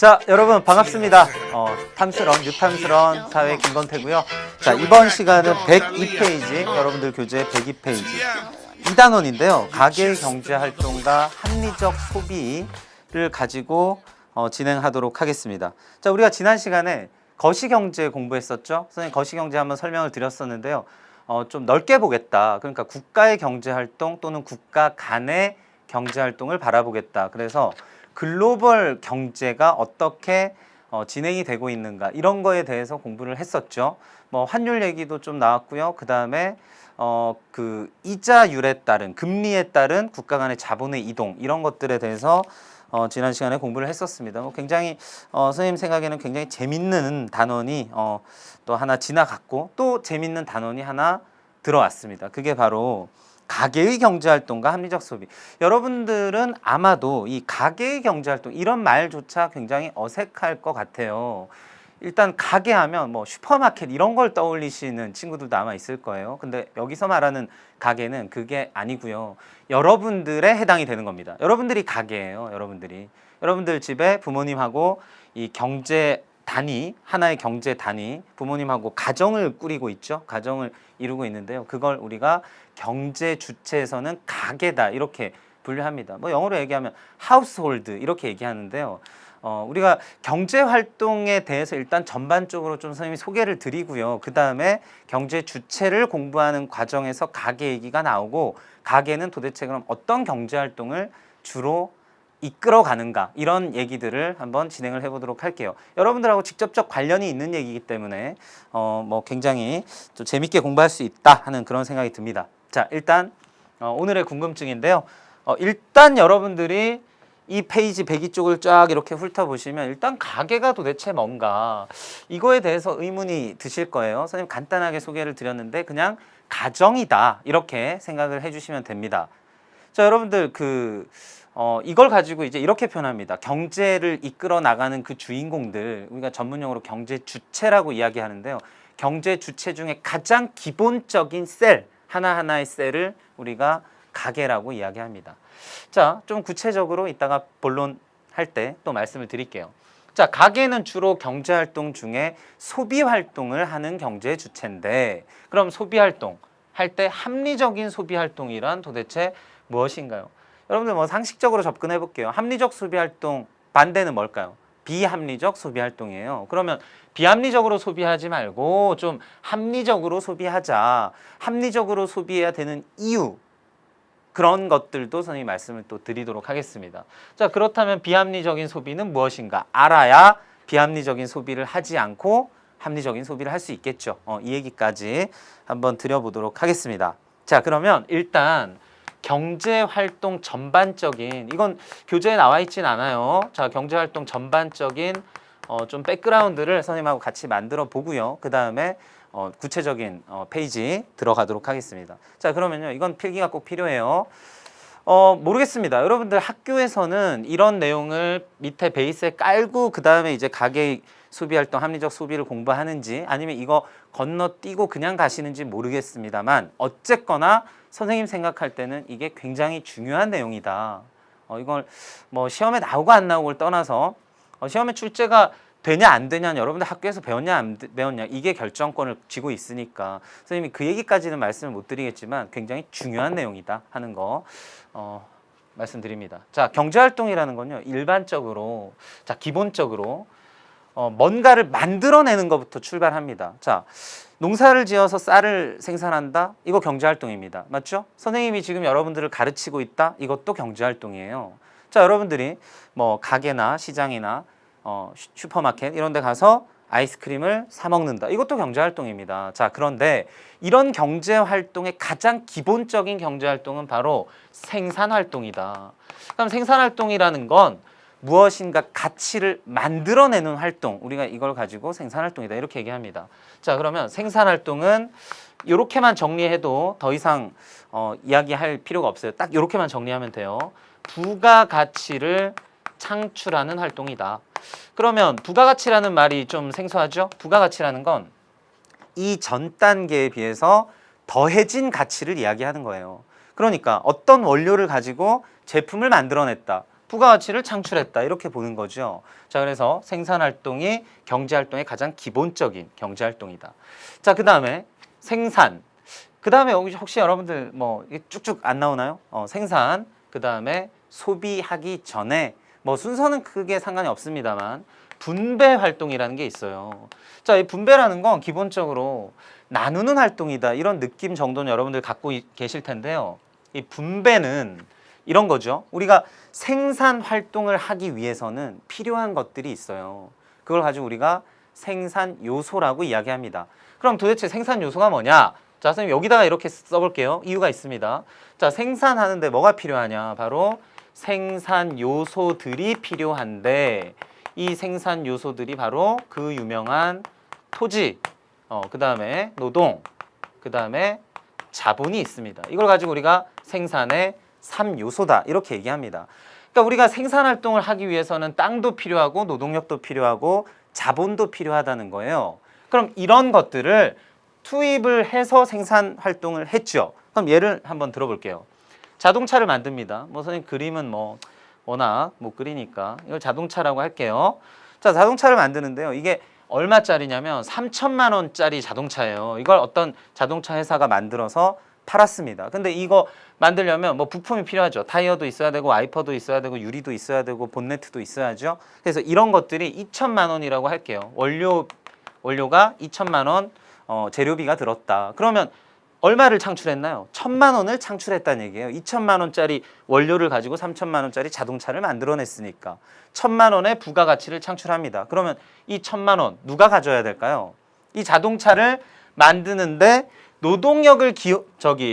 자, 여러분 반갑습니다. 뉴탐스런 사회 김건태고요. 자, 이번 시간은 102페이지, 여러분들 교재 102페이지 2단원인데요. 가계 경제 활동과 합리적 소비를 가지고 진행하도록 하겠습니다. 자, 우리가 지난 시간에 거시경제 공부했었죠. 선생님 거시경제 한번 설명을 드렸었는데요. 좀 넓게 보겠다. 그러니까 국가의 경제 활동 또는 국가 간의 경제 활동을 바라보겠다. 그래서 글로벌 경제가 어떻게 진행이 되고 있는가 이런 거에 대해서 공부를 했었죠. 뭐 환율 얘기도 좀 나왔고요. 그 다음에 그 이자율에 따른 금리에 따른 국가 간의 자본의 이동 이런 것들에 대해서 지난 시간에 공부를 했었습니다. 굉장히 선생님 생각에는 굉장히 재밌는 단원이 또 하나 지나갔고 또 재밌는 단원이 하나 들어왔습니다. 그게 바로 가계의 경제활동과 합리적 소비. 여러분들은 아마도 이 가계의 경제활동 이런 말조차 굉장히 어색할 것 같아요. 일단 가게 하면 뭐 슈퍼마켓 이런 걸 떠올리시는 친구들도 아마 있을 거예요. 근데 여기서 말하는 가게는 그게 아니고요. 여러분들에 해당이 되는 겁니다. 여러분들이 가게예요. 여러분들 집에 부모님하고 이 경제 단위, 하나의 경제 단위, 부모님하고 가정을 꾸리고 있죠. 가정을 이루고 있는데요. 그걸 우리가 경제 주체에서는 가계다 이렇게 분류합니다. 뭐 영어로 얘기하면 하우스홀드 이렇게 얘기하는데요. 우리가 경제 활동에 대해서 일단 전반적으로 좀 선생님이 소개를 드리고요. 그 다음에 경제 주체를 공부하는 과정에서 가계 얘기가 나오고 가계는 도대체 그럼 어떤 경제 활동을 주로 이끌어가는가 이런 얘기들을 한번 진행을 해보도록 할게요. 여러분들하고 직접적 관련이 있는 얘기이기 때문에 뭐 굉장히 좀 재밌게 공부할 수 있다 하는 그런 생각이 듭니다. 자, 일단 오늘의 궁금증인데요. 일단 여러분들이 이 페이지 102쪽을 쫙 이렇게 훑어보시면 일단 가계가 도대체 뭔가 이거에 대해서 의문이 드실 거예요. 선생님 간단하게 소개를 드렸는데 그냥 가정이다 이렇게 생각을 해주시면 됩니다. 자, 여러분들 이걸 가지고 이제 이렇게 표현합니다. 경제를 이끌어 나가는 그 주인공들, 우리가 전문용어로 경제 주체라고 이야기하는데요. 경제 주체 중에 가장 기본적인 셀, 하나하나의 셀을 우리가 가계라고 이야기합니다. 자, 좀 구체적으로 이따가 본론할 때 또 말씀을 드릴게요. 자, 가계는 주로 경제 활동 중에 소비 활동을 하는 경제 주체인데, 그럼 소비 활동 할 때 합리적인 소비 활동이란 도대체 무엇인가요? 여러분들 뭐 상식적으로 접근해 볼게요. 합리적 소비 활동 반대는 뭘까요? 비합리적 소비 활동이에요. 그러면 비합리적으로 소비하지 말고 좀 합리적으로 소비하자. 합리적으로 소비해야 되는 이유 그런 것들도 선생님이 말씀을 또 드리도록 하겠습니다. 자, 그렇다면 비합리적인 소비는 무엇인가? 알아야 비합리적인 소비를 하지 않고 합리적인 소비를 할 수 있겠죠. 이 얘기까지 한번 드려보도록 하겠습니다. 자, 그러면 일단 경제활동 전반적인, 이건 교재에 나와 있진 않아요. 자, 경제활동 전반적인 좀 백그라운드를 선생님하고 같이 만들어 보고요. 그 다음에 구체적인 페이지 들어가도록 하겠습니다. 자, 그러면요. 이건 필기가 꼭 필요해요. 모르겠습니다. 여러분들 학교에서는 이런 내용을 밑에 베이스에 깔고 그 다음에 이제 가계 소비활동, 합리적 소비를 공부하는지 아니면 이거 건너뛰고 그냥 가시는지 모르겠습니다만 어쨌거나 선생님 생각할 때는 이게 굉장히 중요한 내용이다. 이걸 뭐 시험에 나오고 안 나오고를 떠나서 시험에 출제가 되냐 안 되냐는 여러분들 학교에서 배웠냐 안 배웠냐 이게 결정권을 쥐고 있으니까 선생님이 그 얘기까지는 말씀을 못 드리겠지만 굉장히 중요한 내용이다 하는 거 말씀드립니다. 자, 경제활동이라는 건요 일반적으로 자 기본적으로 뭔가를 만들어내는 것부터 출발합니다. 자, 농사를 지어서 쌀을 생산한다? 이거 경제활동입니다. 맞죠? 선생님이 지금 여러분들을 가르치고 있다? 이것도 경제활동이에요. 자, 여러분들이 뭐 가게나 시장이나 슈퍼마켓 이런 데 가서 아이스크림을 사 먹는다. 이것도 경제활동입니다. 자, 그런데 이런 경제활동의 가장 기본적인 경제활동은 바로 생산활동이다. 그럼 생산활동이라는 건 무엇인가 가치를 만들어내는 활동, 우리가 이걸 가지고 생산활동이다 이렇게 얘기합니다. 자, 그러면 생산활동은 이렇게만 정리해도 더 이상 이야기할 필요가 없어요. 딱 이렇게만 정리하면 돼요. 부가가치를 창출하는 활동이다. 그러면 부가가치라는 말이 좀 생소하죠? 부가가치라는 건 이 전 단계에 비해서 더해진 가치를 이야기하는 거예요. 그러니까 어떤 원료를 가지고 제품을 만들어냈다. 부가가치를 창출했다 이렇게 보는 거죠. 자, 그래서 생산활동이 경제활동의 가장 기본적인 경제활동이다. 자, 그 다음에 생산. 그 다음에 혹시 여러분들 뭐 쭉쭉 안 나오나요? 생산. 그 다음에 소비하기 전에 뭐 순서는 크게 상관이 없습니다만 분배 활동이라는 게 있어요. 자, 이 분배라는 건 기본적으로 나누는 활동이다 이런 느낌 정도는 여러분들 갖고 계실 텐데요. 이 분배는 이런 거죠. 우리가 생산 활동을 하기 위해서는 필요한 것들이 있어요. 그걸 가지고 우리가 생산 요소라고 이야기합니다. 그럼 도대체 생산 요소가 뭐냐? 자, 선생님 여기다가 이렇게 써볼게요. 이유가 있습니다. 자, 생산하는데 뭐가 필요하냐? 바로 생산 요소들이 필요한데 이 생산 요소들이 바로 그 유명한 토지, 그 다음에 노동, 그 다음에 자본이 있습니다. 이걸 가지고 우리가 생산의 3요소다 이렇게 얘기합니다. 그러니까 우리가 생산 활동을 하기 위해서는 땅도 필요하고 노동력도 필요하고 자본도 필요하다는 거예요. 그럼 이런 것들을 투입을 해서 생산 활동을 했죠. 그럼 예를 한번 들어볼게요. 자동차를 만듭니다. 뭐 선생님 그림은 뭐 워낙 못 그리니까 이걸 자동차라고 할게요. 자, 자동차를 만드는데요. 이게 얼마짜리냐면 3천만 원짜리 자동차예요. 이걸 어떤 자동차 회사가 만들어서 팔았습니다. 근데 이거 만들려면 뭐 부품이 필요하죠. 타이어도 있어야 되고 와이퍼도 있어야 되고 유리도 있어야 되고 본네트도 있어야죠. 그래서 이런 것들이 2천만 원이라고 할게요. 원료가 2천만 원 재료비가 들었다. 그러면 얼마를 창출했나요? 1,000만 원을 창출했다는 얘기예요. 2천만 원짜리 원료를 가지고 3천만 원짜리 자동차를 만들어냈으니까 1,000만 원의 부가가치를 창출합니다. 그러면 이 1,000만 원 누가 가져야 될까요? 이 자동차를 만드는데 노동력을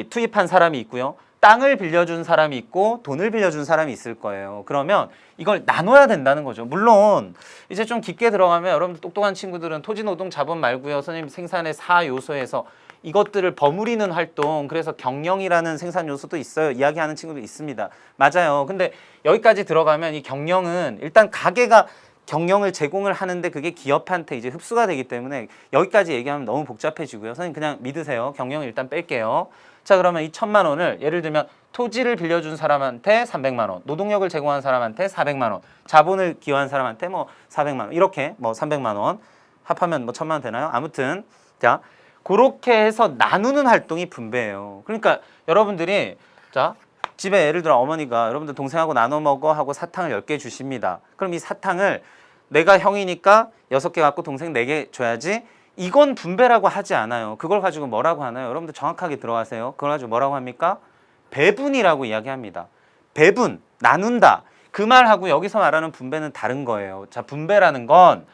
투입한 사람이 있고요. 땅을 빌려준 사람이 있고 돈을 빌려준 사람이 있을 거예요. 그러면 이걸 나눠야 된다는 거죠. 물론 이제 좀 깊게 들어가면 여러분들 똑똑한 친구들은 토지, 노동, 자본 말고요. 선생님 생산의 4요소에서 이것들을 버무리는 활동, 그래서 경영이라는 생산 요소도 있어요. 이야기하는 친구도 있습니다. 맞아요. 근데 여기까지 들어가면 이 경영은 일단 가게가 경영을 제공을 하는데 그게 기업한테 이제 흡수가 되기 때문에 여기까지 얘기하면 너무 복잡해지고요. 선생님 그냥 믿으세요. 경영을 일단 뺄게요. 자, 그러면 이 1,000만 원을 예를 들면 토지를 빌려준 사람한테 300만 원, 노동력을 제공한 사람한테 400만 원, 자본을 기여한 사람한테 뭐 400만 원, 이렇게 뭐 300만 원 합하면 뭐 1,000만 원 되나요? 아무튼 자, 그렇게 해서 나누는 활동이 분배예요. 그러니까 여러분들이 자, 집에 예를 들어 어머니가 여러분들 동생하고 나눠 먹어 하고 사탕을 10개 주십니다. 그럼 이 사탕을 내가 형이니까 6개 갖고 동생 4개 줘야지. 이건 분배라고 하지 않아요. 그걸 가지고 뭐라고 하나요? 여러분들 정확하게 들어가세요. 그걸 가지고 뭐라고 합니까? 배분이라고 이야기합니다. 배분, 나눈다. 그 말하고 여기서 말하는 분배는 다른 거예요. 자, 분배라는 건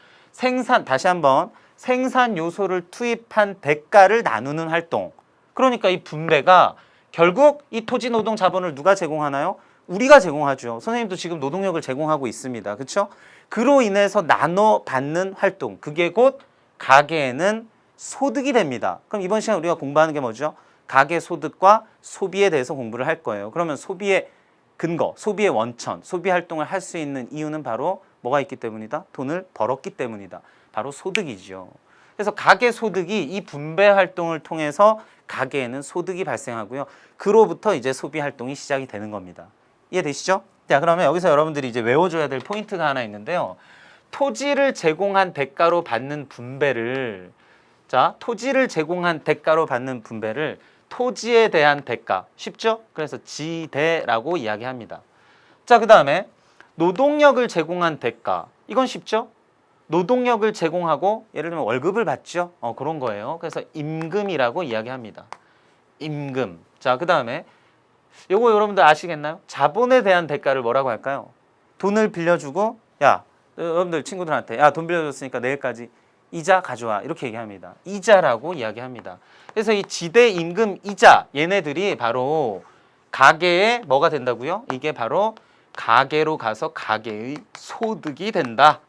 다시 한번 생산 요소를 투입한 대가를 나누는 활동. 그러니까 이 분배가 결국 이 토지, 노동, 자본을 누가 제공하나요? 우리가 제공하죠. 선생님도 지금 노동력을 제공하고 있습니다. 그렇죠? 그로 인해서 나눠 받는 활동. 그게 곧 가계에는 소득이 됩니다. 그럼 이번 시간 우리가 공부하는 게 뭐죠? 가계 소득과 소비에 대해서 공부를 할 거예요. 그러면 소비의 근거, 소비의 원천, 소비 활동을 할 수 있는 이유는 바로 뭐가 있기 때문이다? 돈을 벌었기 때문이다. 바로 소득이죠. 그래서 가계 소득이 이 분배 활동을 통해서 가계에는 소득이 발생하고요. 그로부터 이제 소비 활동이 시작이 되는 겁니다. 이해되시죠? 자, 그러면 여기서 여러분들이 이제 외워줘야 될 포인트가 하나 있는데요. 토지를 제공한 대가로 받는 분배를 토지를 제공한 대가로 받는 분배를 토지에 대한 대가, 쉽죠? 그래서 지대라고 이야기합니다. 자, 그 다음에 노동력을 제공한 대가, 이건 쉽죠? 노동력을 제공하고 예를 들면 월급을 받죠? 그런 거예요. 그래서 임금이라고 이야기합니다. 임금. 자, 그 다음에 요거 여러분들 아시겠나요? 자본에 대한 대가를 뭐라고 할까요? 돈을 빌려주고 야, 여러분들 친구들한테 야, 돈 빌려줬으니까 내일까지 이자 가져와 이렇게 얘기합니다. 이자라고 이야기합니다. 그래서 이 지대 임금 이자 얘네들이 바로 가계의 뭐가 된다고요? 이게 바로 가계로 가서 가계의 소득이 된다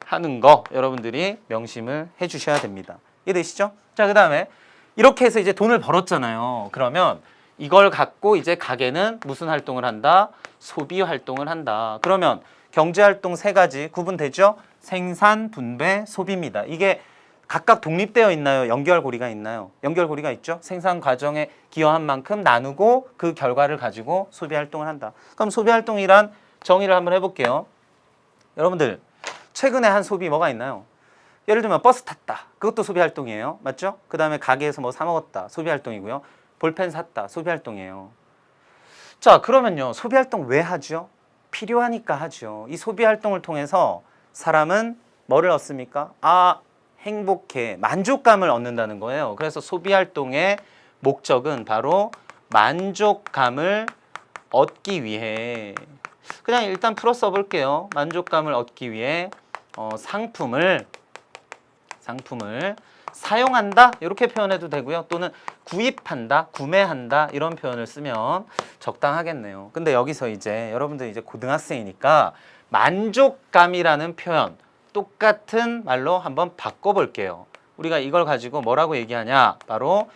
하는 거 여러분들이 명심을 해주셔야 됩니다. 이해되시죠? 자, 그 다음에 이렇게 해서 이제 돈을 벌었잖아요. 그러면 이걸 갖고 이제 가계는 무슨 활동을 한다? 소비 활동을 한다. 그러면 경제활동 3가지 구분되죠? 생산, 분배, 소비입니다. 이게 각각 독립되어 있나요? 연결고리가 있나요? 연결고리가 있죠? 생산 과정에 기여한 만큼 나누고 그 결과를 가지고 소비활동을 한다. 그럼 소비활동이란 정의를 한번 해볼게요. 여러분들 최근에 한 소비 뭐가 있나요? 예를 들면 버스 탔다. 그것도 소비 활동이에요. 맞죠? 그 다음에 가게에서 뭐 사 먹었다. 소비 활동이고요. 볼펜 샀다. 소비 활동이에요. 자, 그러면요. 소비 활동 왜 하죠? 필요하니까 하죠. 이 소비 활동을 통해서 사람은 뭐를 얻습니까? 아, 행복해. 만족감을 얻는다는 거예요. 그래서 소비 활동의 목적은 바로 만족감을 얻기 위해, 그냥 일단 풀어 써볼게요. 만족감을 얻기 위해 상품을 사용한다 이렇게 표현해도 되고요. 또는 구입한다, 구매한다 이런 표현을 쓰면 적당하겠네요. 근데 여기서 이제 여러분들 이제 고등학생이니까 만족감이라는 표현 똑같은 말로 한번 바꿔볼게요. 우리가 이걸 가지고 뭐라고 얘기하냐? 바로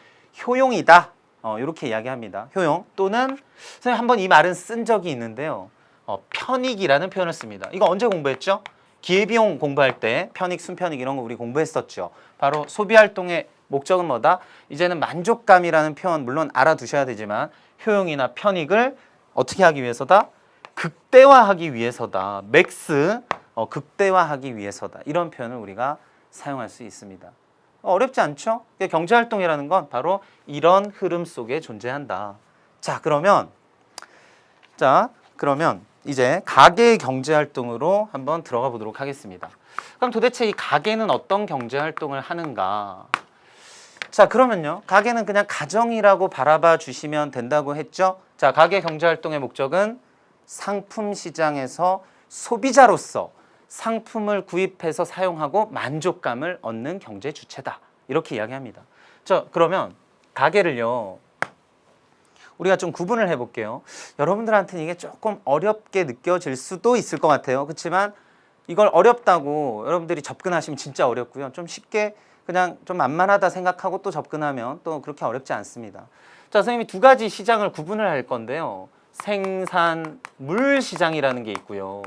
효용이다. 이렇게 이야기합니다. 효용 또는 선생님 한번 이 말은 쓴 적이 있는데요. 편익이라는 표현을 씁니다. 이거 언제 공부했죠? 기회비용 공부할 때 편익, 순편익 이런 거 우리 공부했었죠. 바로 소비활동의 목적은 뭐다? 이제는 만족감이라는 표현 물론 알아두셔야 되지만 효용이나 편익을 어떻게 하기 위해서다? 극대화하기 위해서다. 맥스, 극대화하기 위해서다. 이런 표현을 우리가 사용할 수 있습니다. 어렵지 않죠? 경제활동이라는 건 바로 이런 흐름 속에 존재한다. 자, 그러면 이제 가계 경제활동으로 한번 들어가 보도록 하겠습니다. 그럼 도대체 이 가계는 어떤 경제활동을 하는가? 자, 그러면요. 가계는 그냥 가정이라고 바라봐 주시면 된다고 했죠? 자, 가계 경제활동의 목적은 상품 시장에서 소비자로서 상품을 구입해서 사용하고 만족감을 얻는 경제 주체다. 이렇게 이야기합니다. 자, 그러면 가계를요. 우리가 좀 구분을 해볼게요. 여러분들한테는 이게 조금 어렵게 느껴질 수도 있을 것 같아요. 그렇지만 이걸 어렵다고 여러분들이 접근하시면 진짜 어렵고요. 좀 쉽게 그냥 좀 만만하다 생각하고 또 접근하면 또 그렇게 어렵지 않습니다. 자, 선생님이 두 가지 시장을 구분을 할 건데요. 생산물 시장이라는 게 있고요.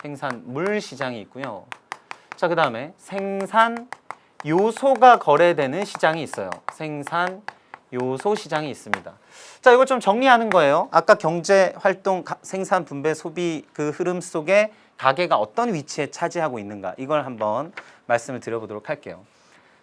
생산물 시장이 있고요. 자, 그 다음에 생산 요소가 거래되는 시장이 있어요. 생산 요소 시장이 있습니다. 자, 이거 좀 정리하는 거예요. 아까 경제 활동, 생산, 분배, 소비 그 흐름 속에 가계가 어떤 위치에 차지하고 있는가 이걸 한번 말씀을 드려보도록 할게요.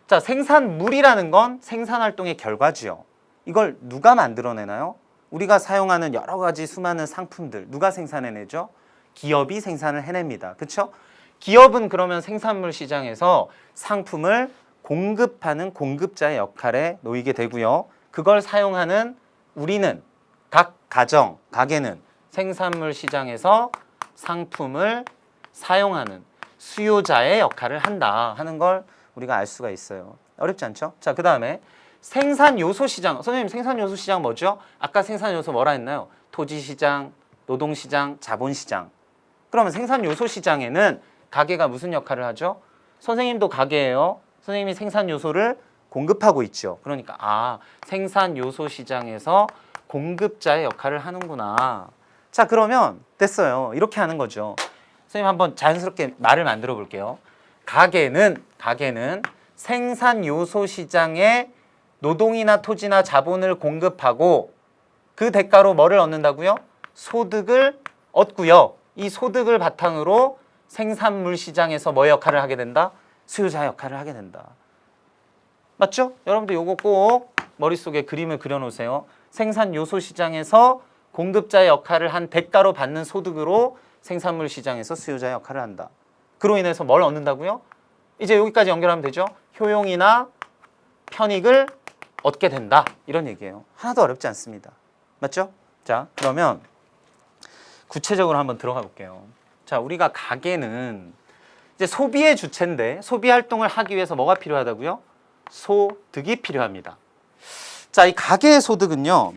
자, 생산물이라는 건 생산 활동의 결과지요. 이걸 누가 만들어내나요? 우리가 사용하는 여러 가지 수많은 상품들 누가 생산해내죠? 기업이 생산을 해냅니다. 그렇죠? 기업은 그러면 생산물 시장에서 상품을 공급하는 공급자의 역할에 놓이게 되고요. 그걸 사용하는 우리는 각 가정, 가게는 생산물 시장에서 상품을 사용하는 수요자의 역할을 한다 하는 걸 우리가 알 수가 있어요. 어렵지 않죠? 자, 그 다음에 생산 요소 시장. 선생님, 생산 요소 시장 뭐죠? 아까 생산 요소 뭐라 했나요? 토지 시장, 노동 시장, 자본 시장. 그러면 생산 요소 시장에는 가게가 무슨 역할을 하죠? 선생님도 가게예요. 선생님이 생산 요소를 공급하고 있죠. 그러니까 생산 요소 시장에서 공급자의 역할을 하는구나. 자, 그러면 됐어요. 이렇게 하는 거죠. 선생님 한번 자연스럽게 말을 만들어 볼게요. 가게는 생산 요소 시장에 노동이나 토지나 자본을 공급하고 그 대가로 뭐를 얻는다고요? 소득을 얻고요. 이 소득을 바탕으로 생산물 시장에서 뭐 역할을 하게 된다? 수요자 역할을 하게 된다. 맞죠? 여러분들 요거 꼭 머릿속에 그림을 그려놓으세요. 생산 요소 시장에서 공급자의 역할을 한 대가로 받는 소득으로 생산물 시장에서 수요자의 역할을 한다. 그로 인해서 뭘 얻는다고요? 이제 여기까지 연결하면 되죠? 효용이나 편익을 얻게 된다. 이런 얘기예요. 하나도 어렵지 않습니다. 맞죠? 자, 그러면 구체적으로 한번 들어가 볼게요. 자, 우리가 가게는 이제 소비의 주체인데 소비 활동을 하기 위해서 뭐가 필요하다고요? 소득이 필요합니다. 자, 이 가계의 소득은요.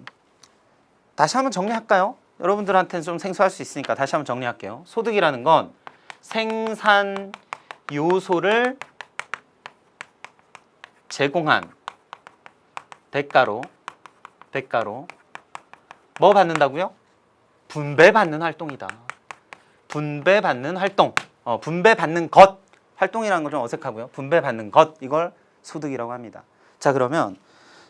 다시 한번 정리할까요? 여러분들한테는 좀 생소할 수 있으니까 다시 한번 정리할게요. 소득이라는 건 생산 요소를 제공한 대가로 뭐 받는다고요? 분배받는 활동이다. 분배받는 활동. 분배받는 것. 활동이라는 건 좀 어색하고요. 분배받는 것. 이걸 소득이라고 합니다. 자, 그러면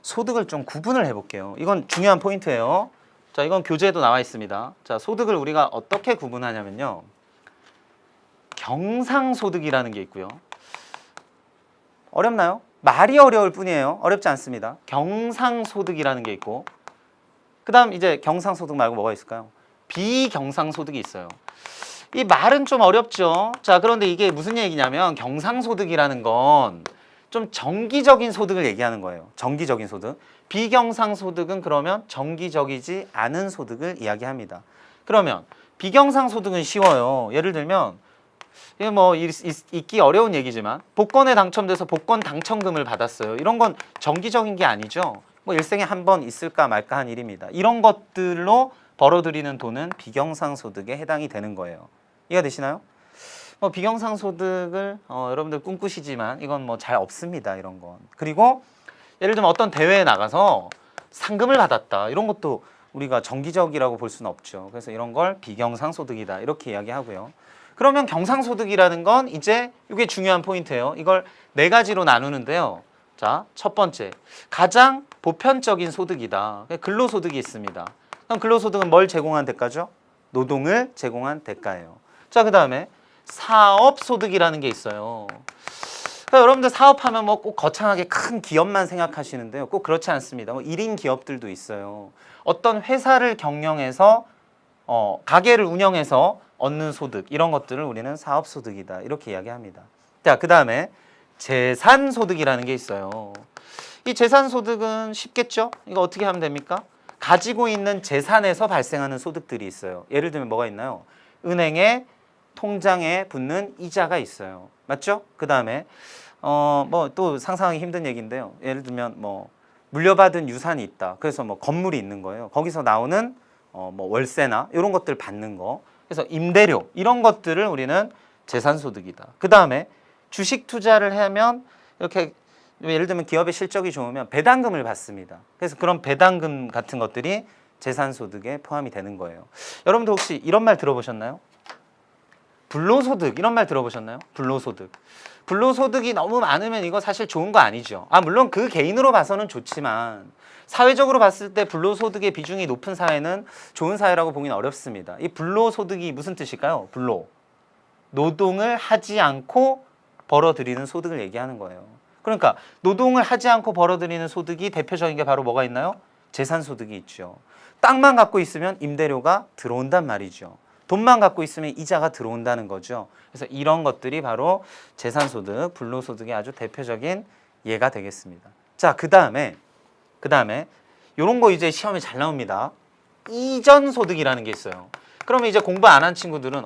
소득을 좀 구분을 해볼게요. 이건 중요한 포인트예요. 자, 이건 교재에도 나와 있습니다. 자, 소득을 우리가 어떻게 구분하냐면요. 경상소득이라는 게 있고요. 어렵나요? 말이 어려울 뿐이에요. 어렵지 않습니다. 경상소득이라는 게 있고, 그 다음 이제 경상소득 말고 뭐가 있을까요? 비경상소득이 있어요. 이 말은 좀 어렵죠. 자, 그런데 이게 무슨 얘기냐면 경상소득이라는 건 좀 정기적인 소득을 얘기하는 거예요. 정기적인 소득. 비경상소득은 그러면 정기적이지 않은 소득을 이야기합니다. 그러면 비경상소득은 쉬워요. 예를 들면 이게 뭐 있기 어려운 얘기지만 복권에 당첨돼서 복권 당첨금을 받았어요. 이런 건 정기적인 게 아니죠. 뭐 일생에 한 번 있을까 말까 한 일입니다. 이런 것들로 벌어들이는 돈은 비경상소득에 해당이 되는 거예요. 이해가 되시나요? 뭐 비경상소득을 여러분들 꿈꾸시지만 이건 뭐 잘 없습니다. 이런 건. 그리고 예를 들면 어떤 대회에 나가서 상금을 받았다. 이런 것도 우리가 정기적이라고 볼 수는 없죠. 그래서 이런 걸 비경상소득이다. 이렇게 이야기하고요. 그러면 경상소득이라는 건 이제 이게 중요한 포인트예요. 이걸 네 가지로 나누는데요. 자, 첫 번째, 가장 보편적인 소득이다. 근로소득이 있습니다. 그럼 근로소득은 뭘 제공한 대가죠? 노동을 제공한 대가예요. 자, 그 다음에 사업소득이라는 게 있어요. 그러니까 여러분들 사업하면 뭐 꼭 거창하게 큰 기업만 생각하시는데요. 꼭 그렇지 않습니다. 뭐 1인 기업들도 있어요. 어떤 회사를 경영해서 가게를 운영해서 얻는 소득, 이런 것들을 우리는 사업소득이다. 이렇게 이야기합니다. 자, 그 다음에 재산소득이라는 게 있어요. 이 재산소득은 쉽겠죠? 이거 어떻게 하면 됩니까? 가지고 있는 재산에서 발생하는 소득들이 있어요. 예를 들면 뭐가 있나요? 은행에 통장에 붙는 이자가 있어요. 맞죠? 그 다음에 뭐 또 상상하기 힘든 얘기인데요. 예를 들면 뭐 물려받은 유산이 있다. 그래서 뭐 건물이 있는 거예요. 거기서 나오는 뭐 월세나 이런 것들 받는 거. 그래서 임대료 이런 것들을 우리는 재산소득이다. 그 다음에 주식 투자를 하면 이렇게 예를 들면 기업의 실적이 좋으면 배당금을 받습니다. 그래서 그런 배당금 같은 것들이 재산소득에 포함이 되는 거예요. 여러분들 혹시 이런 말 들어보셨나요? 불로소득 이런 말 들어보셨나요? 불로소득. 불로소득이 너무 많으면 이거 사실 좋은 거 아니죠. 물론 그 개인으로 봐서는 좋지만 사회적으로 봤을 때 불로소득의 비중이 높은 사회는 좋은 사회라고 보기는 어렵습니다. 이 불로소득이 무슨 뜻일까요? 불로. 노동을 하지 않고 벌어들이는 소득을 얘기하는 거예요. 그러니까 노동을 하지 않고 벌어들이는 소득이 대표적인 게 바로 뭐가 있나요? 재산소득이 있죠. 땅만 갖고 있으면 임대료가 들어온단 말이죠. 돈만 갖고 있으면 이자가 들어온다는 거죠. 그래서 이런 것들이 바로 재산소득, 불로소득의 아주 대표적인 예가 되겠습니다. 자, 그 다음에 이런 거 이제 시험에 잘 나옵니다. 이전소득이라는 게 있어요. 그러면 이제 공부 안 한 친구들은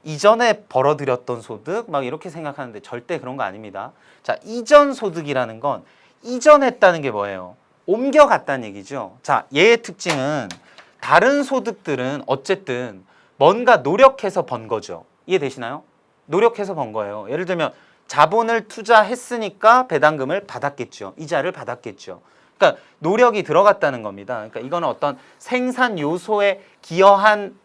이전에 벌어들였던 소득 막 이렇게 생각하는데 절대 그런 거 아닙니다. 자, 이전소득이라는 건 이전했다는 게 뭐예요? 옮겨갔다는 얘기죠. 자, 얘의 특징은 다른 소득들은 어쨌든 뭔가 노력해서 번 거죠. 이해되시나요? 노력해서 번 거예요. 예를 들면 자본을 투자했으니까 배당금을 받았겠죠. 이자를 받았겠죠. 그러니까 노력이 들어갔다는 겁니다. 그러니까 이거는 어떤 생산 요소에 기여한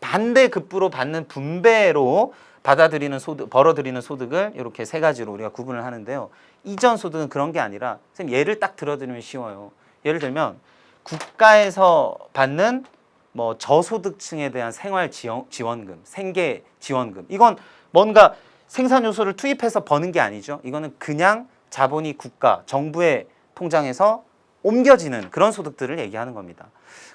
반대급부로 받는 분배로 받아들이는 소득, 벌어들이는 소득을 이렇게 세 가지로 우리가 구분을 하는데요. 이전 소득은 그런 게 아니라 선생님 예를 딱 들어드리면 쉬워요. 예를 들면 국가에서 받는 뭐 저소득층에 대한 생활 지원금, 생계 지원금. 이건 뭔가 생산 요소를 투입해서 버는 게 아니죠. 이거는 그냥 자본이 국가, 정부의 통장에서 옮겨지는 그런 소득들을 얘기하는 겁니다.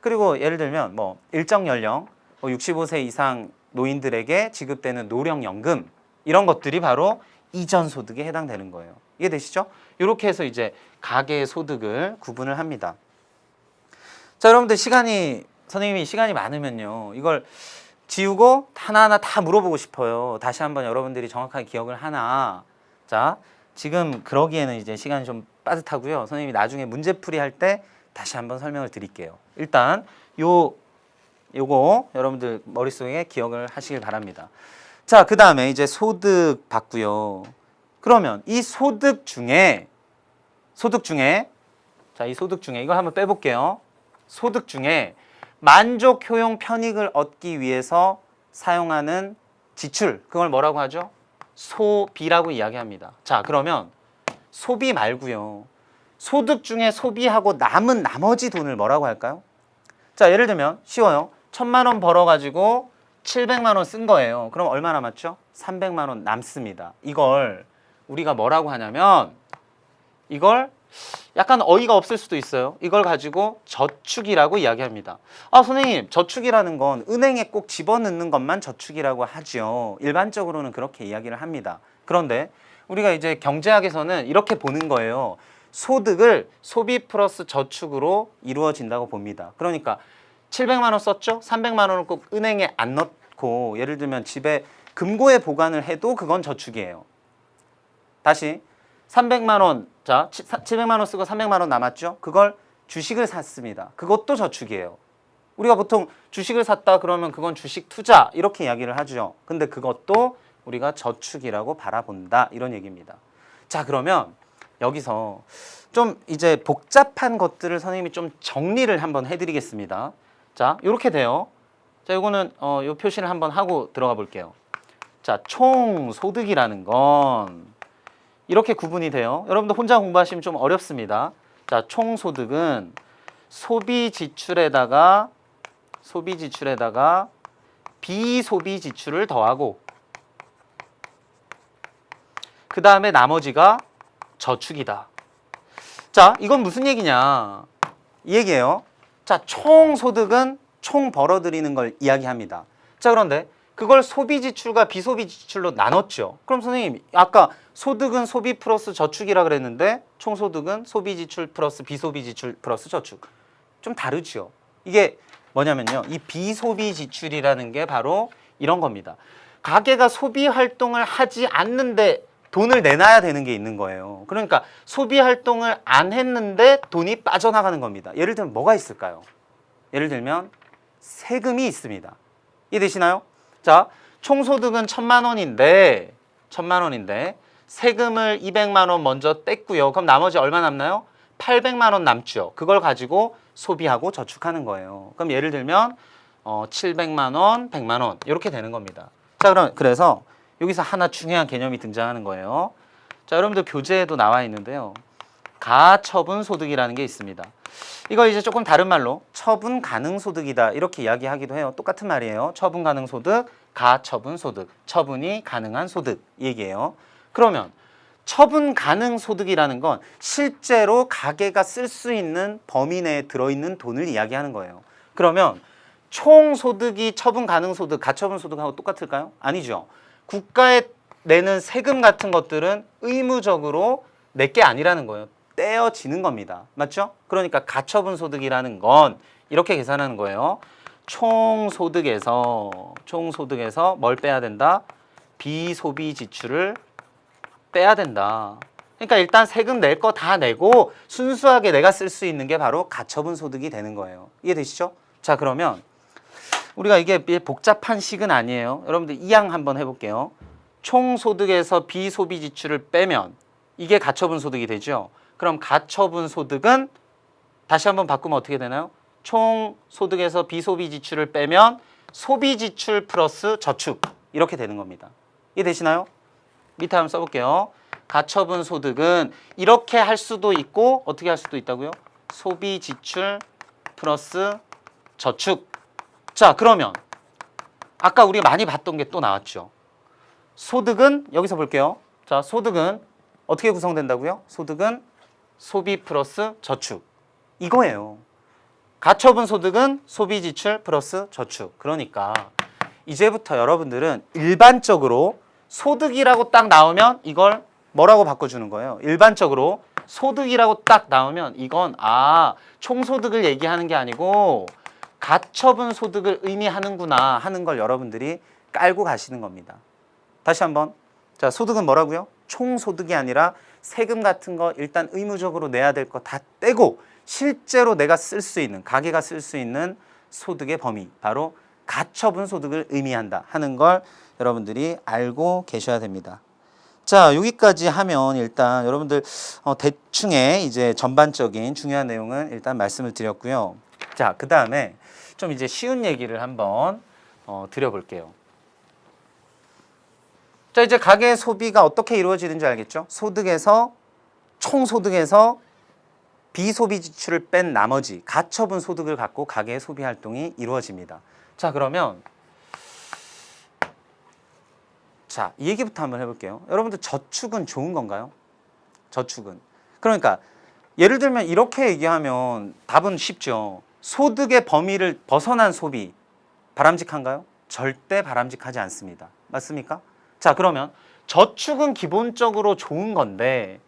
그리고 예를 들면 뭐 일정 연령 65세 이상 노인들에게 지급되는 노령연금 이런 것들이 바로 이전 소득에 해당되는 거예요. 이해되시죠? 이렇게 해서 이제 가계의 소득을 구분을 합니다. 자, 여러분들 선생님이 시간이 많으면요. 이걸 지우고 하나하나 다 물어보고 싶어요. 다시 한번 여러분들이 정확하게 기억을 하나. 자, 지금 그러기에는 이제 시간이 좀 빠듯하고요. 선생님이 나중에 문제풀이 할 때 다시 한번 설명을 드릴게요. 일단 요거 여러분들 머릿속에 기억을 하시길 바랍니다. 자, 그 다음에 이제 소득 봤고요. 그러면 이 소득 중에 자, 이 소득 중에 이걸 한번 빼볼게요. 소득 중에 만족, 효용, 편익을 얻기 위해서 사용하는 지출, 그걸 뭐라고 하죠? 소비라고 이야기합니다. 자, 그러면 소비 말고요. 소득 중에 소비하고 남은 나머지 돈을 뭐라고 할까요? 자, 예를 들면 쉬워요. 1,000만 원 벌어가지고 700만 원 쓴 거예요. 그럼 얼마 남았죠? 300만 원 남습니다. 이걸 우리가 뭐라고 하냐면 이걸 약간 어이가 없을 수도 있어요. 이걸 가지고 저축이라고 이야기합니다. 아, 선생님, 저축이라는 건 은행에 꼭 집어넣는 것만 저축이라고 하죠. 일반적으로는 그렇게 이야기를 합니다. 그런데 우리가 이제 경제학에서는 이렇게 보는 거예요. 소득을 소비 플러스 저축으로 이루어진다고 봅니다. 그러니까 700만 원 썼죠? 300만 원을 꼭 은행에 안 넣고 예를 들면 집에 금고에 보관을 해도 그건 저축이에요. 다시 300만 원, 자 700만 원 쓰고 300만 원 남았죠? 그걸 주식을 샀습니다. 그것도 저축이에요. 우리가 보통 주식을 샀다 그러면 그건 주식 투자 이렇게 이야기를 하죠. 근데 그것도 우리가 저축이라고 바라본다 이런 얘기입니다. 자, 그러면 여기서 좀 이제 복잡한 것들을 선생님이 좀 정리를 한번 해드리겠습니다. 자, 이렇게 돼요. 자, 요거는 요 표시를 한번 하고 들어가 볼게요. 자, 총 소득이라는 건 이렇게 구분이 돼요. 여러분들 혼자 공부하시면 좀 어렵습니다. 자, 총 소득은 소비 지출에다가 비소비 지출을 더하고 그 다음에 나머지가 저축이다. 자, 이건 무슨 얘기냐? 이 얘기예요. 자, 총 소득은 총 벌어들이는 걸 이야기합니다. 자, 그런데 그걸 소비 지출과 비소비 지출로 나눴죠. 그럼 선생님, 아까 소득은 소비 플러스 저축이라 그랬는데 총 소득은 소비 지출 플러스 비소비 지출 플러스 저축. 좀 다르죠. 이게 뭐냐면요. 이 비소비 지출이라는 게 바로 이런 겁니다. 가게가 소비 활동을 하지 않는데 돈을 내놔야 되는 게 있는 거예요. 그러니까 소비 활동을 안 했는데 돈이 빠져나가는 겁니다. 예를 들면 뭐가 있을까요? 예를 들면 세금이 있습니다. 이해되시나요? 자, 총소득은 1,000만 원인데 세금을 200만 원 먼저 뗐고요. 그럼 나머지 얼마 남나요? 800만 원 남죠. 그걸 가지고 소비하고 저축하는 거예요. 그럼 예를 들면 700만 원, 100만 원 이렇게 되는 겁니다. 자, 그래서 여기서 하나 중요한 개념이 등장하는 거예요. 자, 여러분들 교재에도 나와 있는데요. 가처분 소득이라는 게 있습니다. 이거 이제 조금 다른 말로 처분 가능 소득이다 이렇게 이야기하기도 해요. 똑같은 말이에요. 처분 가능 소득, 가처분 소득, 처분이 가능한 소득 이 얘기예요. 그러면 처분 가능 소득이라는 건 실제로 가게가 쓸 수 있는 범위 내에 들어있는 돈을 이야기하는 거예요. 그러면 총 소득이 처분 가능 소득, 가처분 소득하고 똑같을까요? 아니죠. 국가에 내는 세금 같은 것들은 의무적으로 내게 아니라는 거예요. 떼어지는 겁니다. 맞죠? 그러니까 가처분 소득이라는 건 이렇게 계산하는 거예요. 총 소득에서 뭘 빼야 된다? 비소비 지출을 빼야 된다. 그러니까 일단 세금 낼 거 다 내고 순수하게 내가 쓸 수 있는 게 바로 가처분 소득이 되는 거예요. 이해되시죠? 자, 그러면 우리가 이게 복잡한 식은 아니에요. 여러분들 이항 한번 해볼게요. 총 소득에서 비소비 지출을 빼면 이게 가처분 소득이 되죠. 그럼 가처분 소득은 다시 한번 바꾸면 어떻게 되나요? 총 소득에서 비소비 지출을 빼면 소비 지출 플러스 저축 이렇게 되는 겁니다. 이해되시나요? 밑에 한번 써볼게요. 가처분 소득은 이렇게 할 수도 있고 어떻게 할 수도 있다고요? 소비 지출 플러스 저축. 자, 그러면 아까 우리가 많이 봤던 게 또 나왔죠. 소득은 여기서 볼게요. 자, 소득은 어떻게 구성된다고요? 소득은 소비 플러스 저축 이거예요. 가처분 소득은 소비 지출 플러스 저축. 그러니까 이제부터 여러분들은 일반적으로 소득이라고 딱 나오면 이걸 뭐라고 바꿔주는 거예요? 일반적으로 소득이라고 딱 나오면 이건 총소득을 얘기하는 게 아니고 가처분 소득을 의미하는구나 하는 걸 여러분들이 깔고 가시는 겁니다. 다시 한번. 자, 소득은 뭐라고요? 총소득이 아니라 세금 같은 거 일단 의무적으로 내야 될 거 다 떼고 실제로 내가 쓸 수 있는, 가게가 쓸 수 있는 소득의 범위, 바로 가처분 소득을 의미한다 하는 걸 여러분들이 알고 계셔야 됩니다. 자, 여기까지 하면 일단 여러분들 대충의 이제 전반적인 중요한 내용은 일단 말씀을 드렸고요. 자, 그 다음에 좀 이제 쉬운 얘기를 한번 드려볼게요. 자, 이제 가계 소비가 어떻게 이루어지는지 알겠죠? 소득에서 총소득에서 비소비 지출을 뺀 나머지 가처분 소득을 갖고 가계의 소비 활동이 이루어집니다. 자, 그러면 자, 이 얘기부터 한번 해볼게요. 여러분들 저축은 좋은 건가요? 저축은. 그러니까 예를 들면 이렇게 얘기하면 답은 쉽죠. 소득의 범위를 벗어난 소비 바람직한가요? 절대 바람직하지 않습니다. 맞습니까? 자, 그러면 저축은 기본적으로 좋은 건데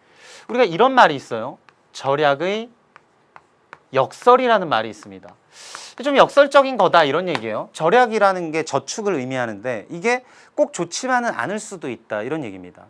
우리가 이런 말이 있어요. 절약의 역설이라는 말이 있습니다. 좀 역설적인 거다 이런 얘기예요. 절약이라는 게 저축을 의미하는데 이게 꼭 좋지만은 않을 수도 있다 이런 얘기입니다.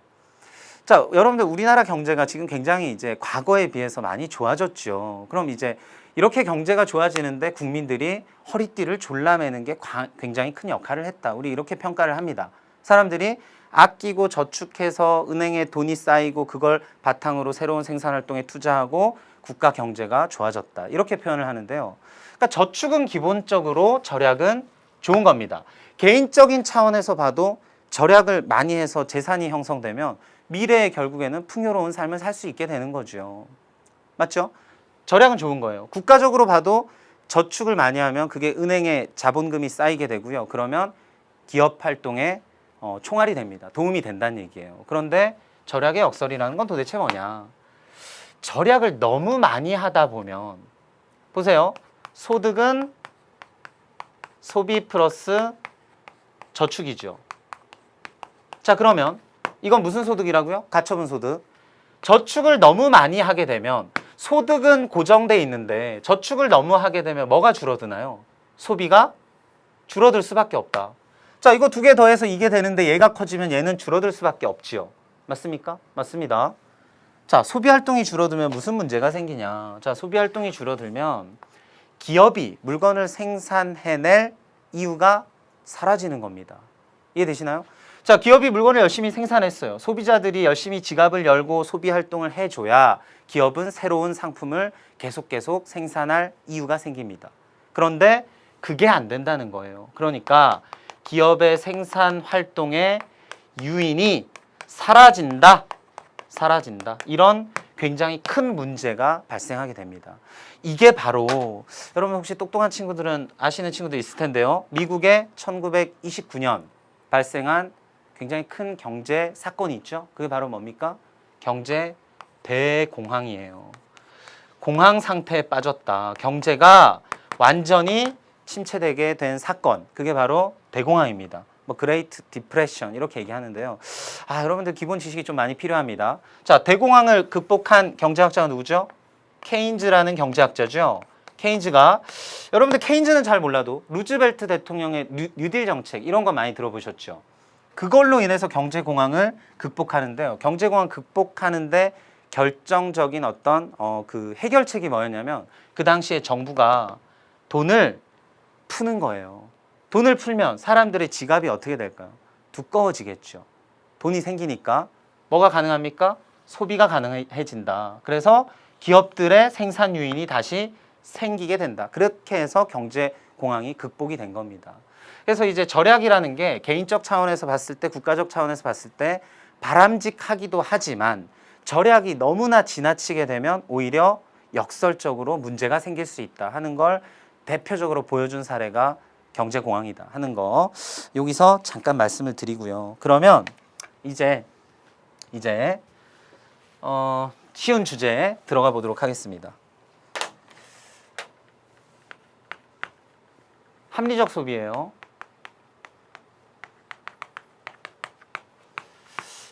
자, 여러분들 우리나라 경제가 지금 굉장히 이제 과거에 비해서 많이 좋아졌죠. 그럼 이제 이렇게 경제가 좋아지는데 국민들이 허리띠를 졸라매는 게 굉장히 큰 역할을 했다. 우리 이렇게 평가를 합니다. 사람들이 아끼고 저축해서 은행에 돈이 쌓이고 그걸 바탕으로 새로운 생산활동에 투자하고 국가 경제가 좋아졌다. 이렇게 표현을 하는데요. 그러니까 저축은 기본적으로 절약은 좋은 겁니다. 개인적인 차원에서 봐도 절약을 많이 해서 재산이 형성되면 미래에 결국에는 풍요로운 삶을 살 수 있게 되는 거죠. 맞죠? 절약은 좋은 거예요. 국가적으로 봐도 저축을 많이 하면 그게 은행에 자본금이 쌓이게 되고요. 그러면 기업 활동에 총알이 됩니다. 도움이 된다는 얘기예요. 그런데 절약의 역설이라는 건 도대체 뭐냐? 절약을 너무 많이 하다 보면 보세요. 소득은 소비 플러스 저축이죠. 자, 그러면 이건 무슨 소득이라고요? 가처분 소득. 저축을 너무 많이 하게 되면 소득은 고정돼 있는데 저축을 너무 하게 되면 뭐가 줄어드나요? 소비가 줄어들 수밖에 없다. 자, 이거 두 개 더해서 이게 되는데 얘가 커지면 얘는 줄어들 수밖에 없지요. 맞습니까? 맞습니다. 자, 소비 활동이 줄어들면 무슨 문제가 생기냐? 자, 소비 활동이 줄어들면 기업이 물건을 생산해낼 이유가 사라지는 겁니다. 이해되시나요? 자, 기업이 물건을 열심히 생산했어요. 소비자들이 열심히 지갑을 열고 소비 활동을 해줘야 기업은 새로운 상품을 계속 생산할 이유가 생깁니다. 그런데 그게 안 된다는 거예요. 그러니까 기업의 생산 활동의 유인이 사라진다. 이런 굉장히 큰 문제가 발생하게 됩니다. 이게 바로 여러분 혹시 똑똑한 친구들은 아시는 친구들 있을 텐데요. 미국의 1929년 발생한 굉장히 큰 경제 사건이 있죠. 그게 바로 뭡니까? 경제 대공황이에요. 공황 상태에 빠졌다. 경제가 완전히 침체되게 된 사건. 그게 바로 대공황입니다. 뭐 그레이트 디프레션 이렇게 얘기하는데요. 아, 여러분들 기본 지식이 좀 많이 필요합니다. 자, 대공황을 극복한 경제학자가 누구죠? 케인즈라는 경제학자죠. 케인즈가 여러분들 케인즈는 잘 몰라도 루즈벨트 대통령의 뉴딜 정책 이런 거 많이 들어보셨죠? 그걸로 인해서 경제공황을 극복하는데요. 경제공황 극복하는데 결정적인 어떤 그 해결책이 뭐였냐면 그 당시에 정부가 돈을 푸는 거예요. 돈을 풀면 사람들의 지갑이 어떻게 될까요? 두꺼워지겠죠. 돈이 생기니까 뭐가 가능합니까? 소비가 가능해진다. 그래서 기업들의 생산 유인이 다시 생기게 된다. 그렇게 해서 경제 공황이 극복이 된 겁니다. 그래서 이제 절약이라는 게 개인적 차원에서 봤을 때, 국가적 차원에서 봤을 때 바람직하기도 하지만 절약이 너무나 지나치게 되면 오히려 역설적으로 문제가 생길 수 있다 하는 걸 대표적으로 보여준 사례가 경제공황이다 하는 거 여기서 잠깐 말씀을 드리고요. 그러면 이제 쉬운 주제에 들어가 보도록 하겠습니다. 합리적 소비예요.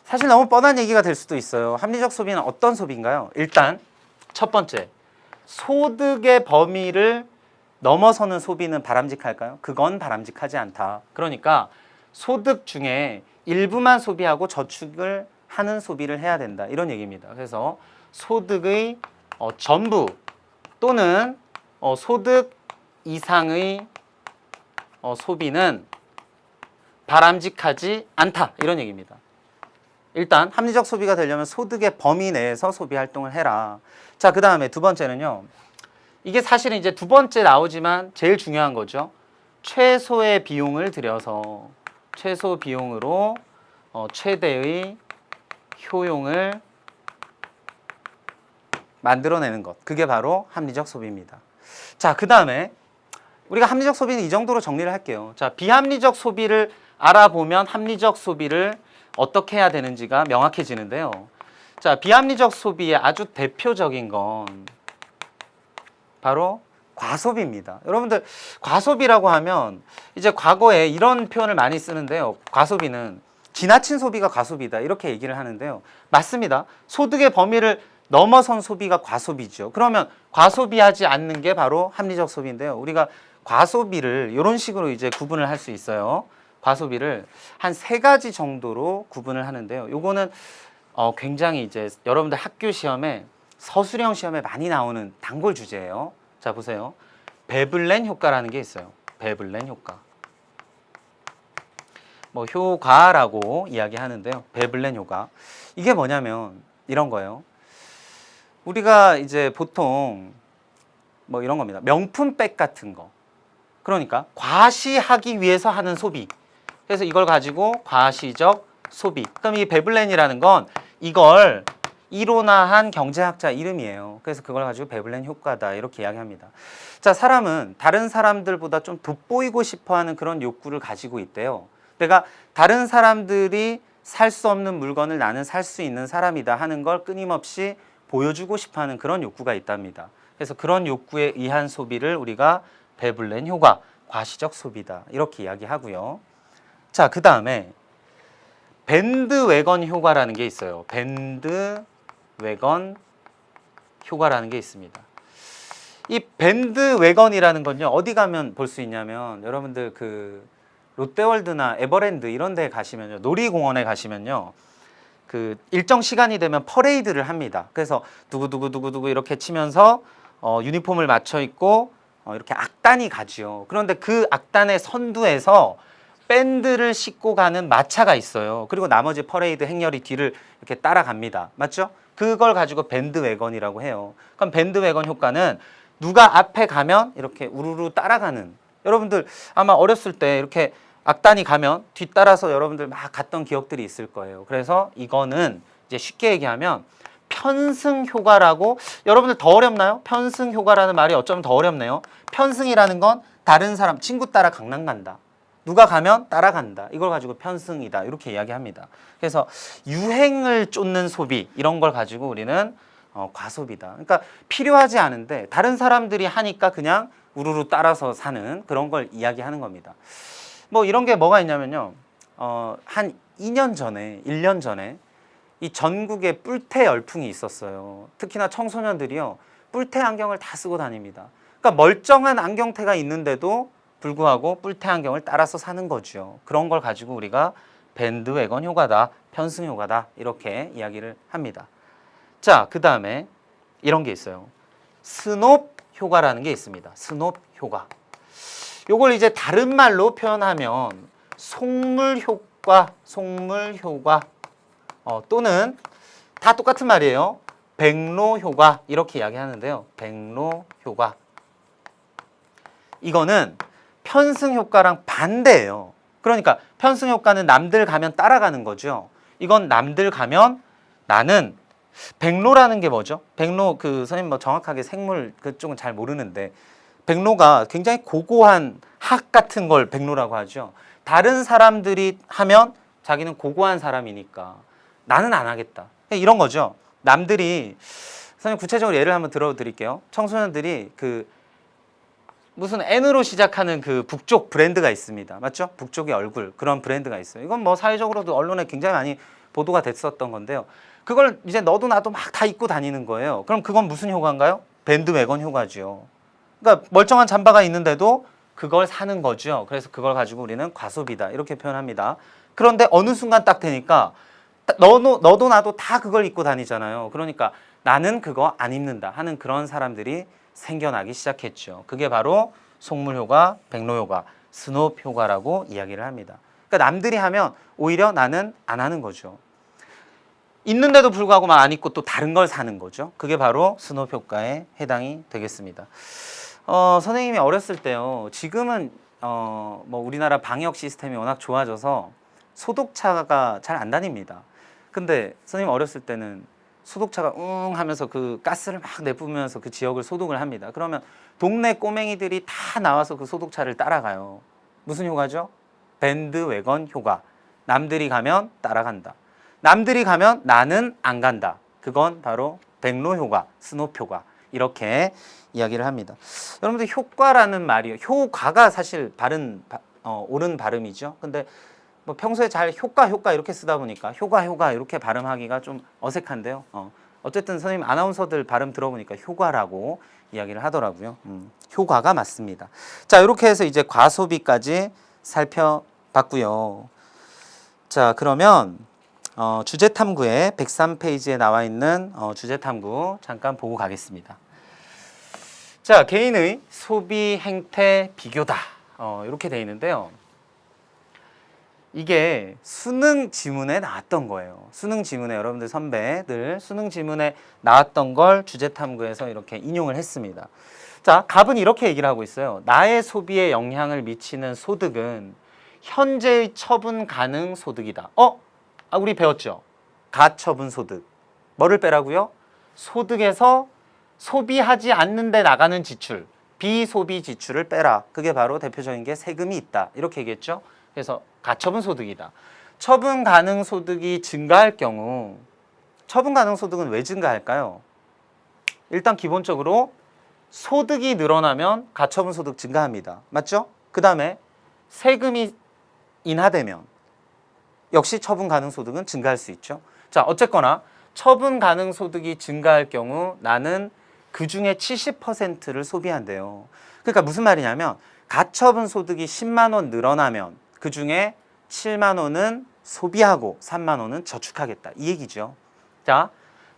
사실 너무 뻔한 얘기가 될 수도 있어요. 합리적 소비는 어떤 소비인가요? 일단 첫 번째, 소득의 범위를 넘어서는 소비는 바람직할까요? 그건 바람직하지 않다. 그러니까 소득 중에 일부만 소비하고 저축을 하는 소비를 해야 된다. 이런 얘기입니다. 그래서 소득의 전부 또는 소득 이상의 소비는 바람직하지 않다. 이런 얘기입니다. 일단 합리적 소비가 되려면 소득의 범위 내에서 소비 활동을 해라. 자, 그 다음에 두 번째는요. 이게 사실은 이제 두 번째 나오지만 제일 중요한 거죠. 최소의 비용을 들여서 최소 비용으로 최대의 효용을 만들어내는 것. 그게 바로 합리적 소비입니다. 자, 그 다음에 우리가 합리적 소비는 이 정도로 정리를 할게요. 자, 비합리적 소비를 알아보면 합리적 소비를 어떻게 해야 되는지가 명확해지는데요. 자, 비합리적 소비의 아주 대표적인 건 바로 과소비입니다. 여러분들 과소비라고 하면 이제 과거에 이런 표현을 많이 쓰는데요. 과소비는 지나친 소비가 과소비다 이렇게 얘기를 하는데요. 맞습니다. 소득의 범위를 넘어선 소비가 과소비죠. 그러면 과소비하지 않는 게 바로 합리적 소비인데요. 우리가 과소비를 이런 식으로 이제 구분을 할 수 있어요. 과소비를 한 3가지 정도로 구분을 하는데요. 요거는 굉장히 이제 여러분들 학교 시험에 서술형 시험에 많이 나오는 단골 주제예요. 자, 보세요. 베블렌 효과라는 게 있어요. 베블렌 효과. 뭐 효과라고 이야기하는데요. 베블렌 효과. 이게 뭐냐면 이런 거예요. 우리가 이제 보통 뭐 이런 겁니다. 명품백 같은 거. 그러니까 과시하기 위해서 하는 소비. 그래서 이걸 가지고 과시적 소비. 그럼 이 베블렌이라는 건 이걸 이론화한 경제학자 이름이에요. 그래서 그걸 가지고 베블렌 효과다 이렇게 이야기합니다. 자, 사람은 다른 사람들보다 좀 돋보이고 싶어하는 그런 욕구를 가지고 있대요. 내가 다른 사람들이 살 수 없는 물건을 나는 살 수 있는 사람이다 하는 걸 끊임없이 보여주고 싶어하는 그런 욕구가 있답니다. 그래서 그런 욕구에 의한 소비를 우리가 베블렌 효과, 과시적 소비다 이렇게 이야기하고요. 자, 그 다음에 밴드웨건 효과라는 게 있어요. 밴드웨건 효과라는 게 있습니다. 이 밴드웨건이라는 건요, 어디 가면 볼 수 있냐면 여러분들 그 롯데월드나 에버랜드 이런 데 가시면요, 놀이공원에 가시면요, 그 일정 시간이 되면 퍼레이드를 합니다. 그래서 두구두구두구두구 이렇게 치면서 유니폼을 맞춰 입고 이렇게 악단이 가지요. 그런데 그 악단의 선두에서 밴드를 싣고 가는 마차가 있어요. 그리고 나머지 퍼레이드 행렬이 뒤를 이렇게 따라갑니다. 맞죠? 그걸 가지고 밴드웨건이라고 해요. 그럼 밴드웨건 효과는 누가 앞에 가면 이렇게 우르르 따라가는, 여러분들 아마 어렸을 때 이렇게 악단이 가면 뒤따라서 여러분들 막 갔던 기억들이 있을 거예요. 그래서 이거는 이제 쉽게 얘기하면 편승 효과라고. 여러분들 더 어렵나요? 편승 효과라는 말이 어쩌면 더 어렵네요. 편승이라는 건 다른 사람, 친구 따라 강남 간다. 누가 가면 따라간다. 이걸 가지고 편승이다. 이렇게 이야기합니다. 그래서 유행을 쫓는 소비, 이런 걸 가지고 우리는 과소비다. 그러니까 필요하지 않은데 다른 사람들이 하니까 그냥 우르르 따라서 사는 그런 걸 이야기하는 겁니다. 뭐 이런 게 뭐가 있냐면요. 한 2년 전에, 1년 전에 이 전국에 뿔테 열풍이 있었어요. 특히나 청소년들이요, 뿔테 안경을 다 쓰고 다닙니다. 그러니까 멀쩡한 안경테가 있는데도 불구하고 뿔테 안경을 따라서 사는 거죠. 그런 걸 가지고 우리가 밴드웨건 효과다, 편승 효과다 이렇게 이야기를 합니다. 자, 그 다음에 이런 게 있어요. 스놉 효과라는 게 있습니다. 스놉 효과. 요걸 이제 다른 말로 표현하면 속물 효과, 속물 효과, 또는 다 똑같은 말이에요. 백로 효과 이렇게 이야기하는데요. 백로 효과. 이거는 편승 효과랑 반대예요. 그러니까 편승 효과는 남들 가면 따라가는 거죠. 이건 남들 가면 나는, 백로라는 게 뭐죠? 백로, 그 선생님 뭐 정확하게 생물 그쪽은 잘 모르는데 백로가 굉장히 고고한 학 같은 걸 백로라고 하죠. 다른 사람들이 하면 자기는 고고한 사람이니까 나는 안 하겠다. 이런 거죠. 남들이, 선생님 구체적으로 예를 한번 들어드릴게요. 청소년들이 그 무슨 N으로 시작하는 그 북쪽 브랜드가 있습니다. 맞죠? 북쪽의 얼굴, 그런 브랜드가 있어요. 이건 뭐 사회적으로도 언론에 굉장히 많이 보도가 됐었던 건데요. 그걸 이제 너도 나도 막 다 입고 다니는 거예요. 그럼 그건 무슨 효과인가요? 밴드웨건 효과죠. 그러니까 멀쩡한 잠바가 있는데도 그걸 사는 거죠. 그래서 그걸 가지고 우리는 과소비다 이렇게 표현합니다. 그런데 어느 순간 딱 되니까 너도 나도 다 그걸 입고 다니잖아요. 그러니까 나는 그거 안 입는다 하는 그런 사람들이 생겨나기 시작했죠. 그게 바로 속물 효과, 백로 효과, 스놉 효과라고 이야기를 합니다. 그러니까 남들이 하면 오히려 나는 안 하는 거죠. 있는데도 불구하고 막 안 입고 또 다른 걸 사는 거죠. 그게 바로 스놉 효과에 해당이 되겠습니다. 선생님이 어렸을 때요, 지금은 뭐 우리나라 방역 시스템이 워낙 좋아져서 소독차가 잘 안 다닙니다. 근데 선생님 어렸을 때는 소독차가 웅 하면서 그 가스를 막 내뿜으면서 그 지역을 소독을 합니다. 그러면 동네 꼬맹이들이 다 나와서 그 소독차를 따라가요. 무슨 효과죠? 밴드웨건 효과. 남들이 가면 따라간다. 남들이 가면 나는 안 간다. 그건 바로 백로 효과, 스노프 효과. 이렇게 이야기를 합니다. 여러분들 효과라는 말이요. 효과가 사실 옳은 발음이죠. 근데 뭐 평소에 잘 효과 이렇게 쓰다 보니까 효과 이렇게 발음하기가 좀 어색한데요. 어쨌든 선생님 아나운서들 발음 들어보니까 효과라고 이야기를 하더라고요. 효과가 맞습니다. 자, 이렇게 해서 이제 과소비까지 살펴봤고요. 자, 그러면 주제탐구의 103페이지에 나와 있는 주제탐구 잠깐 보고 가겠습니다. 자, 개인의 소비 행태 비교다. 이렇게 돼 있는데요. 이게 수능 지문에 나왔던 거예요. 수능 지문에 여러분들 선배들 수능 지문에 나왔던 걸 주제탐구에서 이렇게 인용을 했습니다. 자, 갑은 이렇게 얘기를 하고 있어요. 나의 소비에 영향을 미치는 소득은 현재의 처분 가능 소득이다. 우리 배웠죠? 가처분 소득. 뭐를 빼라고요? 소득에서 소비하지 않는데 나가는 지출, 비소비 지출을 빼라. 그게 바로 대표적인 게 세금이 있다. 이렇게 얘기했죠? 그래서 가처분 소득이다. 처분 가능 소득이 증가할 경우 처분 가능 소득은 왜 증가할까요? 일단 기본적으로 소득이 늘어나면 가처분 소득 증가합니다. 맞죠? 그 다음에 세금이 인하되면 역시 처분 가능 소득은 증가할 수 있죠. 자, 어쨌거나 처분 가능 소득이 증가할 경우 나는 그 중에 70%를 소비한대요. 그러니까 무슨 말이냐면 가처분 소득이 10만 원 늘어나면 그 중에 7만 원은 소비하고 3만 원은 저축하겠다. 이 얘기죠. 자,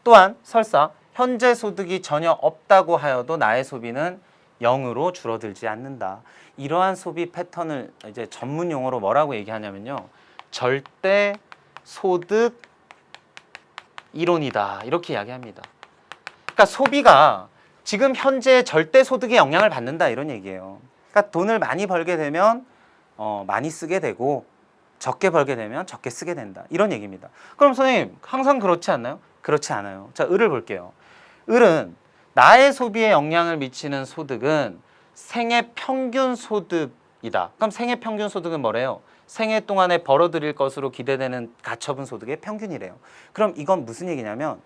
또한 설사 현재 소득이 전혀 없다고 하여도 나의 소비는 0으로 줄어들지 않는다. 이러한 소비 패턴을 이제 전문 용어로 뭐라고 얘기하냐면요. 절대 소득 이론이다. 이렇게 이야기합니다. 그러니까 소비가 지금 현재 절대 소득에 영향을 받는다 이런 얘기예요. 그러니까 돈을 많이 벌게 되면 많이 쓰게 되고 적게 벌게 되면 적게 쓰게 된다. 이런 얘기입니다. 그럼 선생님 항상 그렇지 않나요? 그렇지 않아요. 자, 을을 볼게요. 을은 나의 소비에 영향을 미치는 소득은 생애 평균 소득이다. 그럼 생애 평균 소득은 뭐래요? 생애 동안에 벌어들일 것으로 기대되는 가처분 소득의 평균이래요. 그럼 이건 무슨 얘기냐면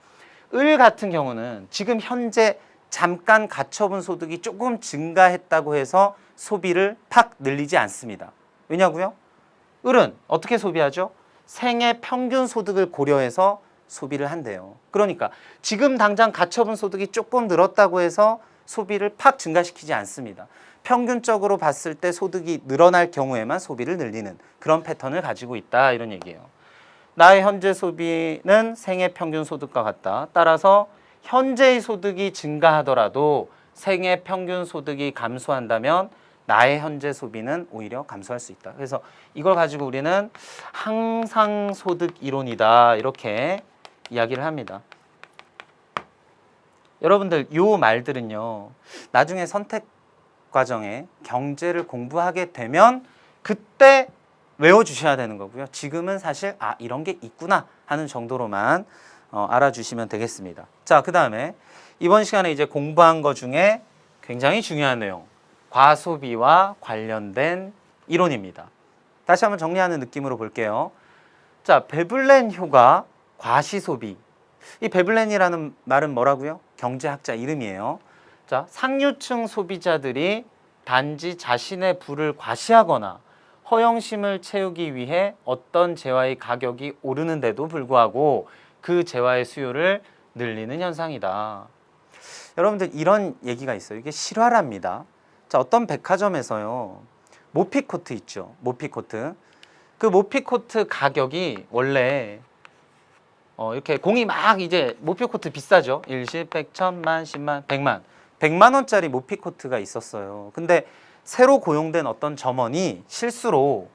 을 같은 경우는 지금 현재 잠깐 가처분 소득이 조금 증가했다고 해서 소비를 팍 늘리지 않습니다. 왜냐고요? 을은 어떻게 소비하죠? 생애 평균 소득을 고려해서 소비를 한대요. 그러니까 지금 당장 가처분 소득이 조금 늘었다고 해서 소비를 팍 증가시키지 않습니다. 평균적으로 봤을 때 소득이 늘어날 경우에만 소비를 늘리는 그런 패턴을 가지고 있다 이런 얘기예요. 나의 현재 소비는 생애 평균 소득과 같다. 따라서 현재의 소득이 증가하더라도 생애 평균 소득이 감소한다면 나의 현재 소비는 오히려 감소할 수 있다. 그래서 이걸 가지고 우리는 항상 소득 이론이다 이렇게 이야기를 합니다. 여러분들 요 말들은요. 나중에 선택 과정에 경제를 공부하게 되면 그때 외워주셔야 되는 거고요. 지금은 사실 이런 게 있구나 하는 정도로만 알아주시면 되겠습니다. 자, 그 다음에 이번 시간에 이제 공부한 것 중에 굉장히 중요한 내용 과소비와 관련된 이론입니다. 다시 한번 정리하는 느낌으로 볼게요. 자, 베블렌 효과, 과시소비. 이 베블렌이라는 말은 뭐라고요? 경제학자 이름이에요. 자, 상류층 소비자들이 단지 자신의 부를 과시하거나 허영심을 채우기 위해 어떤 재화의 가격이 오르는데도 불구하고 그 재화의 수요를 늘리는 현상이다. 여러분들 이런 얘기가 있어요. 이게 실화랍니다. 자, 어떤 백화점에서요. 모피코트 있죠. 모피코트. 그 모피코트 가격이 원래 이렇게 공이 막 이제 모피코트 비싸죠. 일십, 백, 천만, 십만, 백만. 100만 원짜리 모피코트가 있었어요. 근데 새로 고용된 어떤 점원이 실수로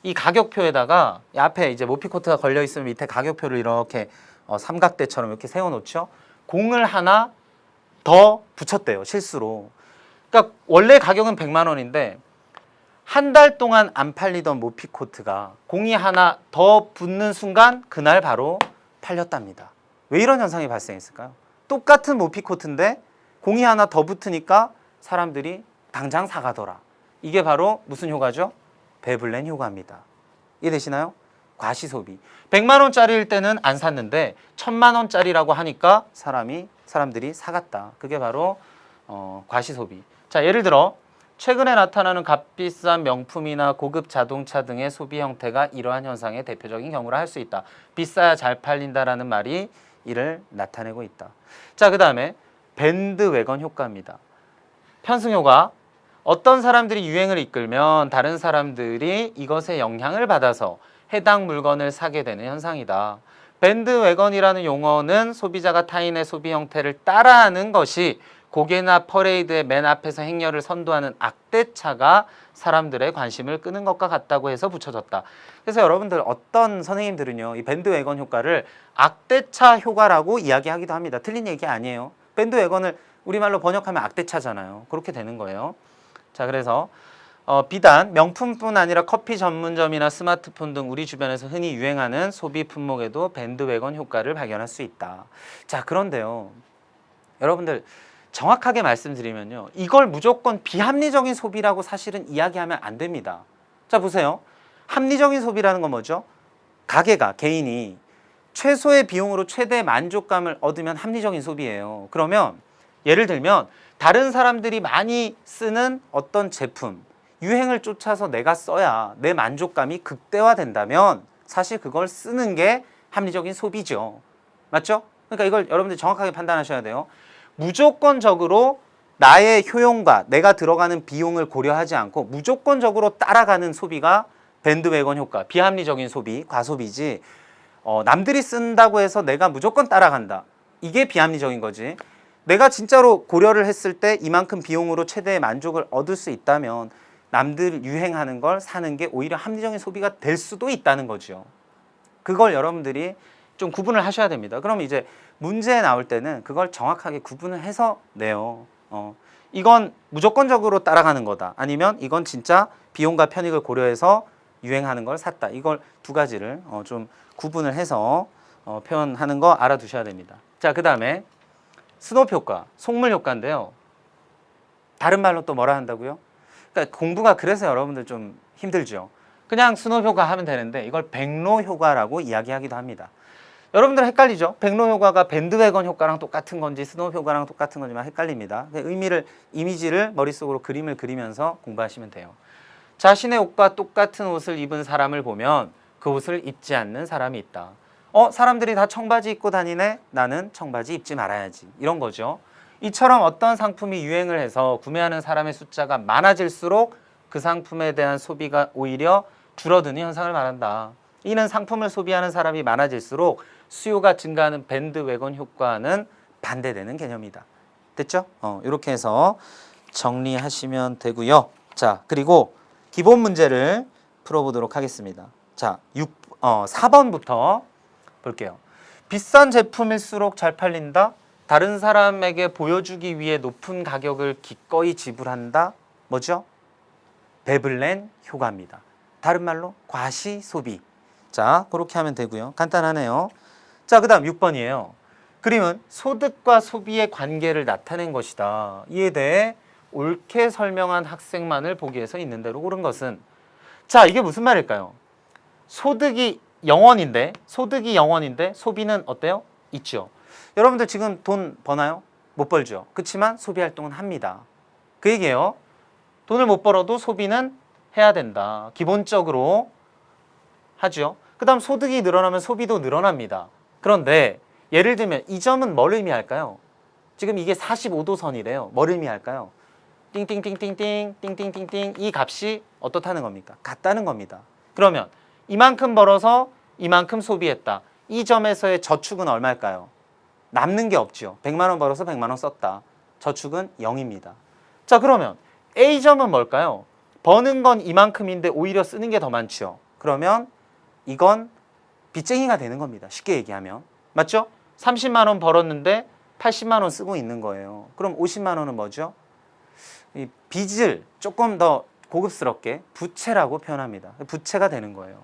이 가격표에다가 이 앞에 이제 모피코트가 걸려 있으면 밑에 가격표를 이렇게 삼각대처럼 이렇게 세워놓죠. 공을 하나 더 붙였대요. 실수로. 그러니까 원래 가격은 100만 원인데 한 달 동안 안 팔리던 모피코트가 공이 하나 더 붙는 순간 그날 바로 팔렸답니다. 왜 이런 현상이 발생했을까요? 똑같은 모피 코트인데 공이 하나 더 붙으니까 사람들이 당장 사가더라. 이게 바로 무슨 효과죠? 베블렌 효과입니다. 이해되시나요? 과시소비. 100만 원짜리일 때는 안 샀는데 1000만 원짜리라고 하니까 사람들이 사갔다. 그게 바로 과시소비. 자, 예를 들어 최근에 나타나는 값비싼 명품이나 고급 자동차 등의 소비 형태가 이러한 현상의 대표적인 경우라 할 수 있다. 비싸야 잘 팔린다라는 말이 이를 나타내고 있다. 자, 그 다음에 밴드웨건 효과입니다. 편승효과. 어떤 사람들이 유행을 이끌면 다른 사람들이 이것에 영향을 받아서 해당 물건을 사게 되는 현상이다. 밴드웨건이라는 용어는 소비자가 타인의 소비 형태를 따라하는 것이 고개나 퍼레이드의 맨 앞에서 행렬을 선도하는 악대차가 사람들의 관심을 끄는 것과 같다고 해서 붙여졌다. 그래서 여러분들 어떤 선생님들은요, 이 밴드웨건 효과를 악대차 효과라고 이야기하기도 합니다. 틀린 얘기 아니에요. 밴드웨건을 우리말로 번역하면 악대차잖아요. 그렇게 되는 거예요. 자, 그래서 비단 명품뿐 아니라 커피 전문점이나 스마트폰 등 우리 주변에서 흔히 유행하는 소비 품목에도 밴드웨건 효과를 발견할 수 있다. 자, 그런데요, 여러분들 정확하게 말씀드리면요, 이걸 무조건 비합리적인 소비라고 사실은 이야기하면 안 됩니다. 자, 보세요. 합리적인 소비라는 건 뭐죠? 가게가, 개인이 최소의 비용으로 최대의 만족감을 얻으면 합리적인 소비예요. 그러면 예를 들면 다른 사람들이 많이 쓰는 어떤 제품, 유행을 쫓아서 내가 써야 내 만족감이 극대화된다면 사실 그걸 쓰는 게 합리적인 소비죠. 맞죠? 그러니까 이걸 여러분들 정확하게 판단하셔야 돼요. 무조건적으로 나의 효용과 내가 들어가는 비용을 고려하지 않고 무조건적으로 따라가는 소비가 밴드웨건 효과, 비합리적인 소비, 과소비지, 남들이 쓴다고 해서 내가 무조건 따라간다. 이게 비합리적인 거지. 내가 진짜로 고려를 했을 때 이만큼 비용으로 최대의 만족을 얻을 수 있다면 남들 유행하는 걸 사는 게 오히려 합리적인 소비가 될 수도 있다는 거죠. 그걸 여러분들이 좀 구분을 하셔야 됩니다. 그럼 이제 문제에 나올 때는 그걸 정확하게 구분을 해서 내요. 이건 무조건적으로 따라가는 거다. 아니면 이건 진짜 비용과 편익을 고려해서 유행하는 걸 샀다. 이걸 두 가지를 좀 구분을 해서 표현하는 거 알아두셔야 됩니다. 자, 그 다음에 스노프 효과, 속물 효과인데요. 다른 말로 또 뭐라 한다고요? 그러니까 공부가 그래서 여러분들 좀 힘들죠. 그냥 스노프 효과 하면 되는데 이걸 백로 효과라고 이야기하기도 합니다. 여러분들 헷갈리죠? 백로 효과가 밴드웨건 효과랑 똑같은 건지 스노프 효과랑 똑같은 건지만 헷갈립니다. 이미지를 머릿속으로 그림을 그리면서 공부하시면 돼요. 자신의 옷과 똑같은 옷을 입은 사람을 보면 그 옷을 입지 않는 사람이 있다. 사람들이 다 청바지 입고 다니네? 나는 청바지 입지 말아야지. 이런 거죠. 이처럼 어떤 상품이 유행을 해서 구매하는 사람의 숫자가 많아질수록 그 상품에 대한 소비가 오히려 줄어드는 현상을 말한다. 이는 상품을 소비하는 사람이 많아질수록 수요가 증가하는 밴드웨건 효과는 반대되는 개념이다. 됐죠? 이렇게 해서 정리하시면 되고요. 자, 그리고 기본 문제를 풀어보도록 하겠습니다. 자, 4번부터 볼게요. 비싼 제품일수록 잘 팔린다. 다른 사람에게 보여주기 위해 높은 가격을 기꺼이 지불한다. 뭐죠? 베블렌 효과입니다. 다른 말로 과시소비. 자, 그렇게 하면 되고요. 간단하네요. 자, 그 다음 6번이에요. 그림은 소득과 소비의 관계를 나타낸 것이다. 이에 대해 옳게 설명한 학생만을 보기에서 있는 대로 옳은 것은, 자, 이게 무슨 말일까요? 소득이 0원인데 소비는 어때요? 있죠. 여러분들 지금 돈 버나요? 못 벌죠. 그렇지만 소비 활동은 합니다. 그 얘기예요. 돈을 못 벌어도 소비는 해야 된다. 기본적으로 하죠. 그 다음 소득이 늘어나면 소비도 늘어납니다. 그런데 예를 들면 이 점은 뭘 의미할까요? 지금 이게 45도선이래요. 뭘 의미할까요? 띵띵띵띵띵 띵띵띵띵 이 값이 어떻다는 겁니까? 같다는 겁니다. 그러면 이만큼 벌어서 이만큼 소비했다. 이 점에서의 저축은 얼마일까요? 남는 게 없죠. 100만 원 벌어서 100만 원 썼다. 저축은 0입니다. 자, 그러면 A점은 뭘까요? 버는 건 이만큼인데 오히려 쓰는 게 더 많죠. 그러면 이건 빚쟁이가 되는 겁니다. 쉽게 얘기하면. 맞죠? 30만 원 벌었는데 80만 원 쓰고 있는 거예요. 그럼 50만 원은 뭐죠? 이 빚을 조금 더 고급스럽게 부채라고 표현합니다. 부채가 되는 거예요.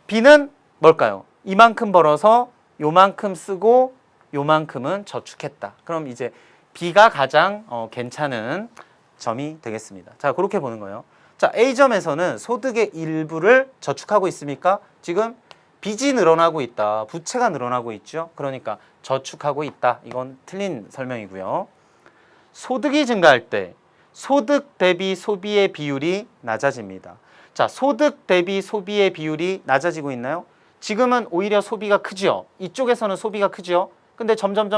B는 뭘까요? 이만큼 벌어서 요만큼 쓰고 요만큼은 저축했다. 그럼 이제 B가 가장 괜찮은 점이 되겠습니다. 자, 그렇게 보는 거예요. 자, A점에서는 소득의 일부를 저축하고 있습니까? 지금 빚이 늘어나고 있다. 부채가 늘어나고 있죠. 그러니까 저축하고 있다. 이건 틀린 설명이고요. 소득이 증가할 때 소득 대비 소비의 비율이 낮아집니다. 자, 소득 대비 소비의 비율이 낮아지고 있나요? 지금은 오히려 소비가 크죠. 이쪽에서는 소비가 크죠. 근데 점점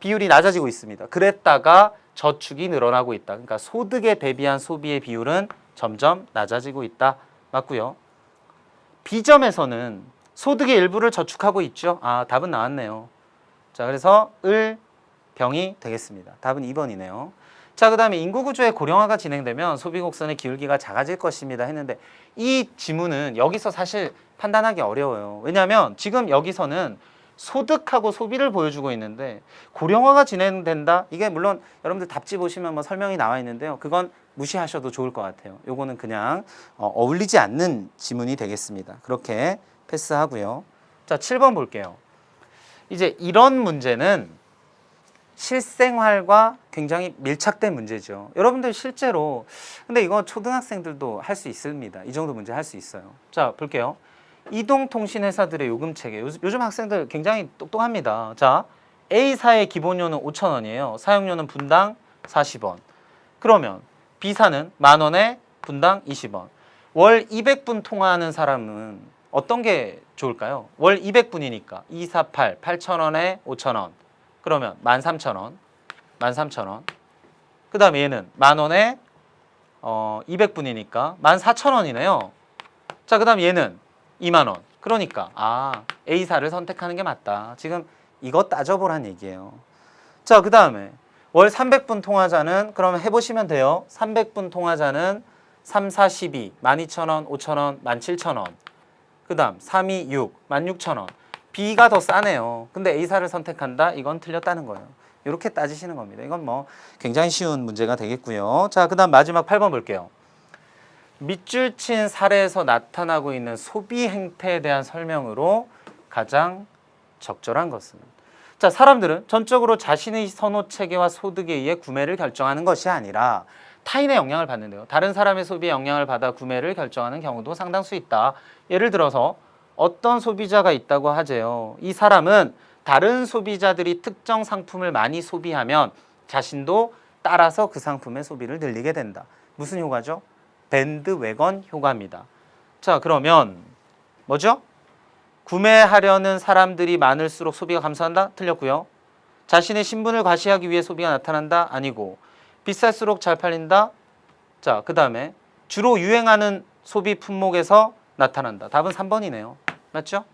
비율이 낮아지고 있습니다. 그랬다가 저축이 늘어나고 있다. 그러니까 소득에 대비한 소비의 비율은 점점 낮아지고 있다. 맞고요. B점에서는 소득의 일부를 저축하고 있죠. 아, 답은 나왔네요. 자, 그래서 을, 병이 되겠습니다. 답은 2번이네요. 자, 그 다음에 인구구조의 고령화가 진행되면 소비곡선의 기울기가 작아질 것입니다 했는데 이 지문은 여기서 사실 판단하기 어려워요. 왜냐하면 지금 여기서는 소득하고 소비를 보여주고 있는데 고령화가 진행된다? 이게 물론 여러분들 답지 보시면 뭐 설명이 나와 있는데요. 그건 무시하셔도 좋을 것 같아요. 요거는 그냥 어울리지 않는 지문이 되겠습니다. 그렇게 패스하고요. 자, 7번 볼게요. 이제 이런 문제는 실생활과 굉장히 밀착된 문제죠. 여러분들 실제로 근데 이거 초등학생들도 할 수 있습니다. 이 정도 문제 할 수 있어요. 자, 볼게요. 이동통신회사들의 요금체계. 요즘 학생들 굉장히 똑똑합니다. 자, A사의 기본료는 5,000원이에요. 사용료는 분당 40원. 그러면 B사는 10,000원에 분당 20원. 월 200분 통화하는 사람은 어떤 게 좋을까요? 월 200분이니까 248, 8,000원에 5,000원. 그러면 13,000원. 13,000원. 그 다음에 얘는 10,000원에 200분이니까 14,000원이네요. 자, 그 다음 얘는 20,000원. 그러니까 A사를 선택하는 게 맞다. 지금 이거 따져보란 얘기예요. 자, 그 다음에 월 300분 통화자는 그러면 해보시면 돼요. 300분 통화자는 3, 4, 12, 12,000원, 5,000원, 17,000원. 그 다음 3, 2, 6, 16,000원. B가 더 싸네요. 근데 A사를 선택한다? 이건 틀렸다는 거예요. 이렇게 따지시는 겁니다. 이건 뭐 굉장히 쉬운 문제가 되겠고요. 자, 그 다음 마지막 8번 볼게요. 밑줄 친 사례에서 나타나고 있는 소비 행태에 대한 설명으로 가장 적절한 것은? 자, 사람들은 전적으로 자신의 선호 체계와 소득에 의해 구매를 결정하는 것이 아니라 타인의 영향을 받는데요. 다른 사람의 소비에 영향을 받아 구매를 결정하는 경우도 상당수 있다. 예를 들어서 어떤 소비자가 있다고 하재요. 이 사람은 다른 소비자들이 특정 상품을 많이 소비하면 자신도 따라서 그 상품의 소비를 늘리게 된다. 무슨 효과죠? 밴드웨건 효과입니다. 자, 그러면 뭐죠? 구매하려는 사람들이 많을수록 소비가 감소한다? 틀렸고요. 자신의 신분을 과시하기 위해 소비가 나타난다? 아니고. 비쌀수록 잘 팔린다? 자, 그 다음에 주로 유행하는 소비 품목에서 나타난다. 답은 3번이네요. 맞죠?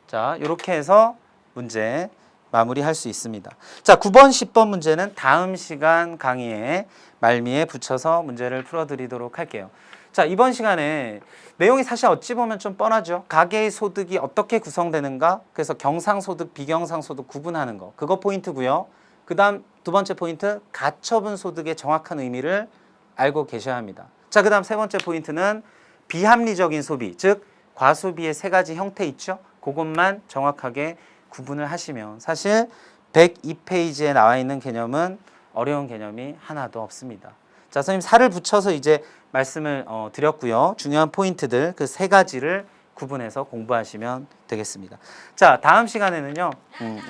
자, 이렇게 해서 문제 마무리할 수 있습니다. 자, 9번, 10번 문제는 다음 시간 강의에 말미에 붙여서 문제를 풀어드리도록 할게요. 자, 이번 시간에 내용이 사실 어찌 보면 좀 뻔하죠. 가계의 소득이 어떻게 구성되는가? 그래서 경상소득, 비경상소득 구분하는 거. 그거 포인트고요. 그 다음 두 번째 포인트, 가처분 소득의 정확한 의미를 알고 계셔야 합니다. 자, 그 다음 세 번째 포인트는 비합리적인 소비, 즉 과소비의 세 가지 형태 있죠. 그것만 정확하게 구분을 하시면 사실 102페이지에 나와 있는 개념은 어려운 개념이 하나도 없습니다. 자, 선생님 살을 붙여서 이제 말씀을 드렸고요. 중요한 포인트들 그 세 가지를 구분해서 공부하시면 되겠습니다. 자, 다음 시간에는요.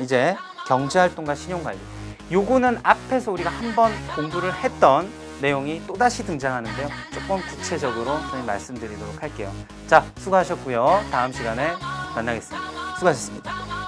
이제 경제활동과 신용관리. 요거는 앞에서 우리가 한번 공부를 했던 내용이 또다시 등장하는데요. 조금 구체적으로 선생님 말씀드리도록 할게요. 자, 수고하셨고요. 다음 시간에 만나겠습니다. 수고하셨습니다.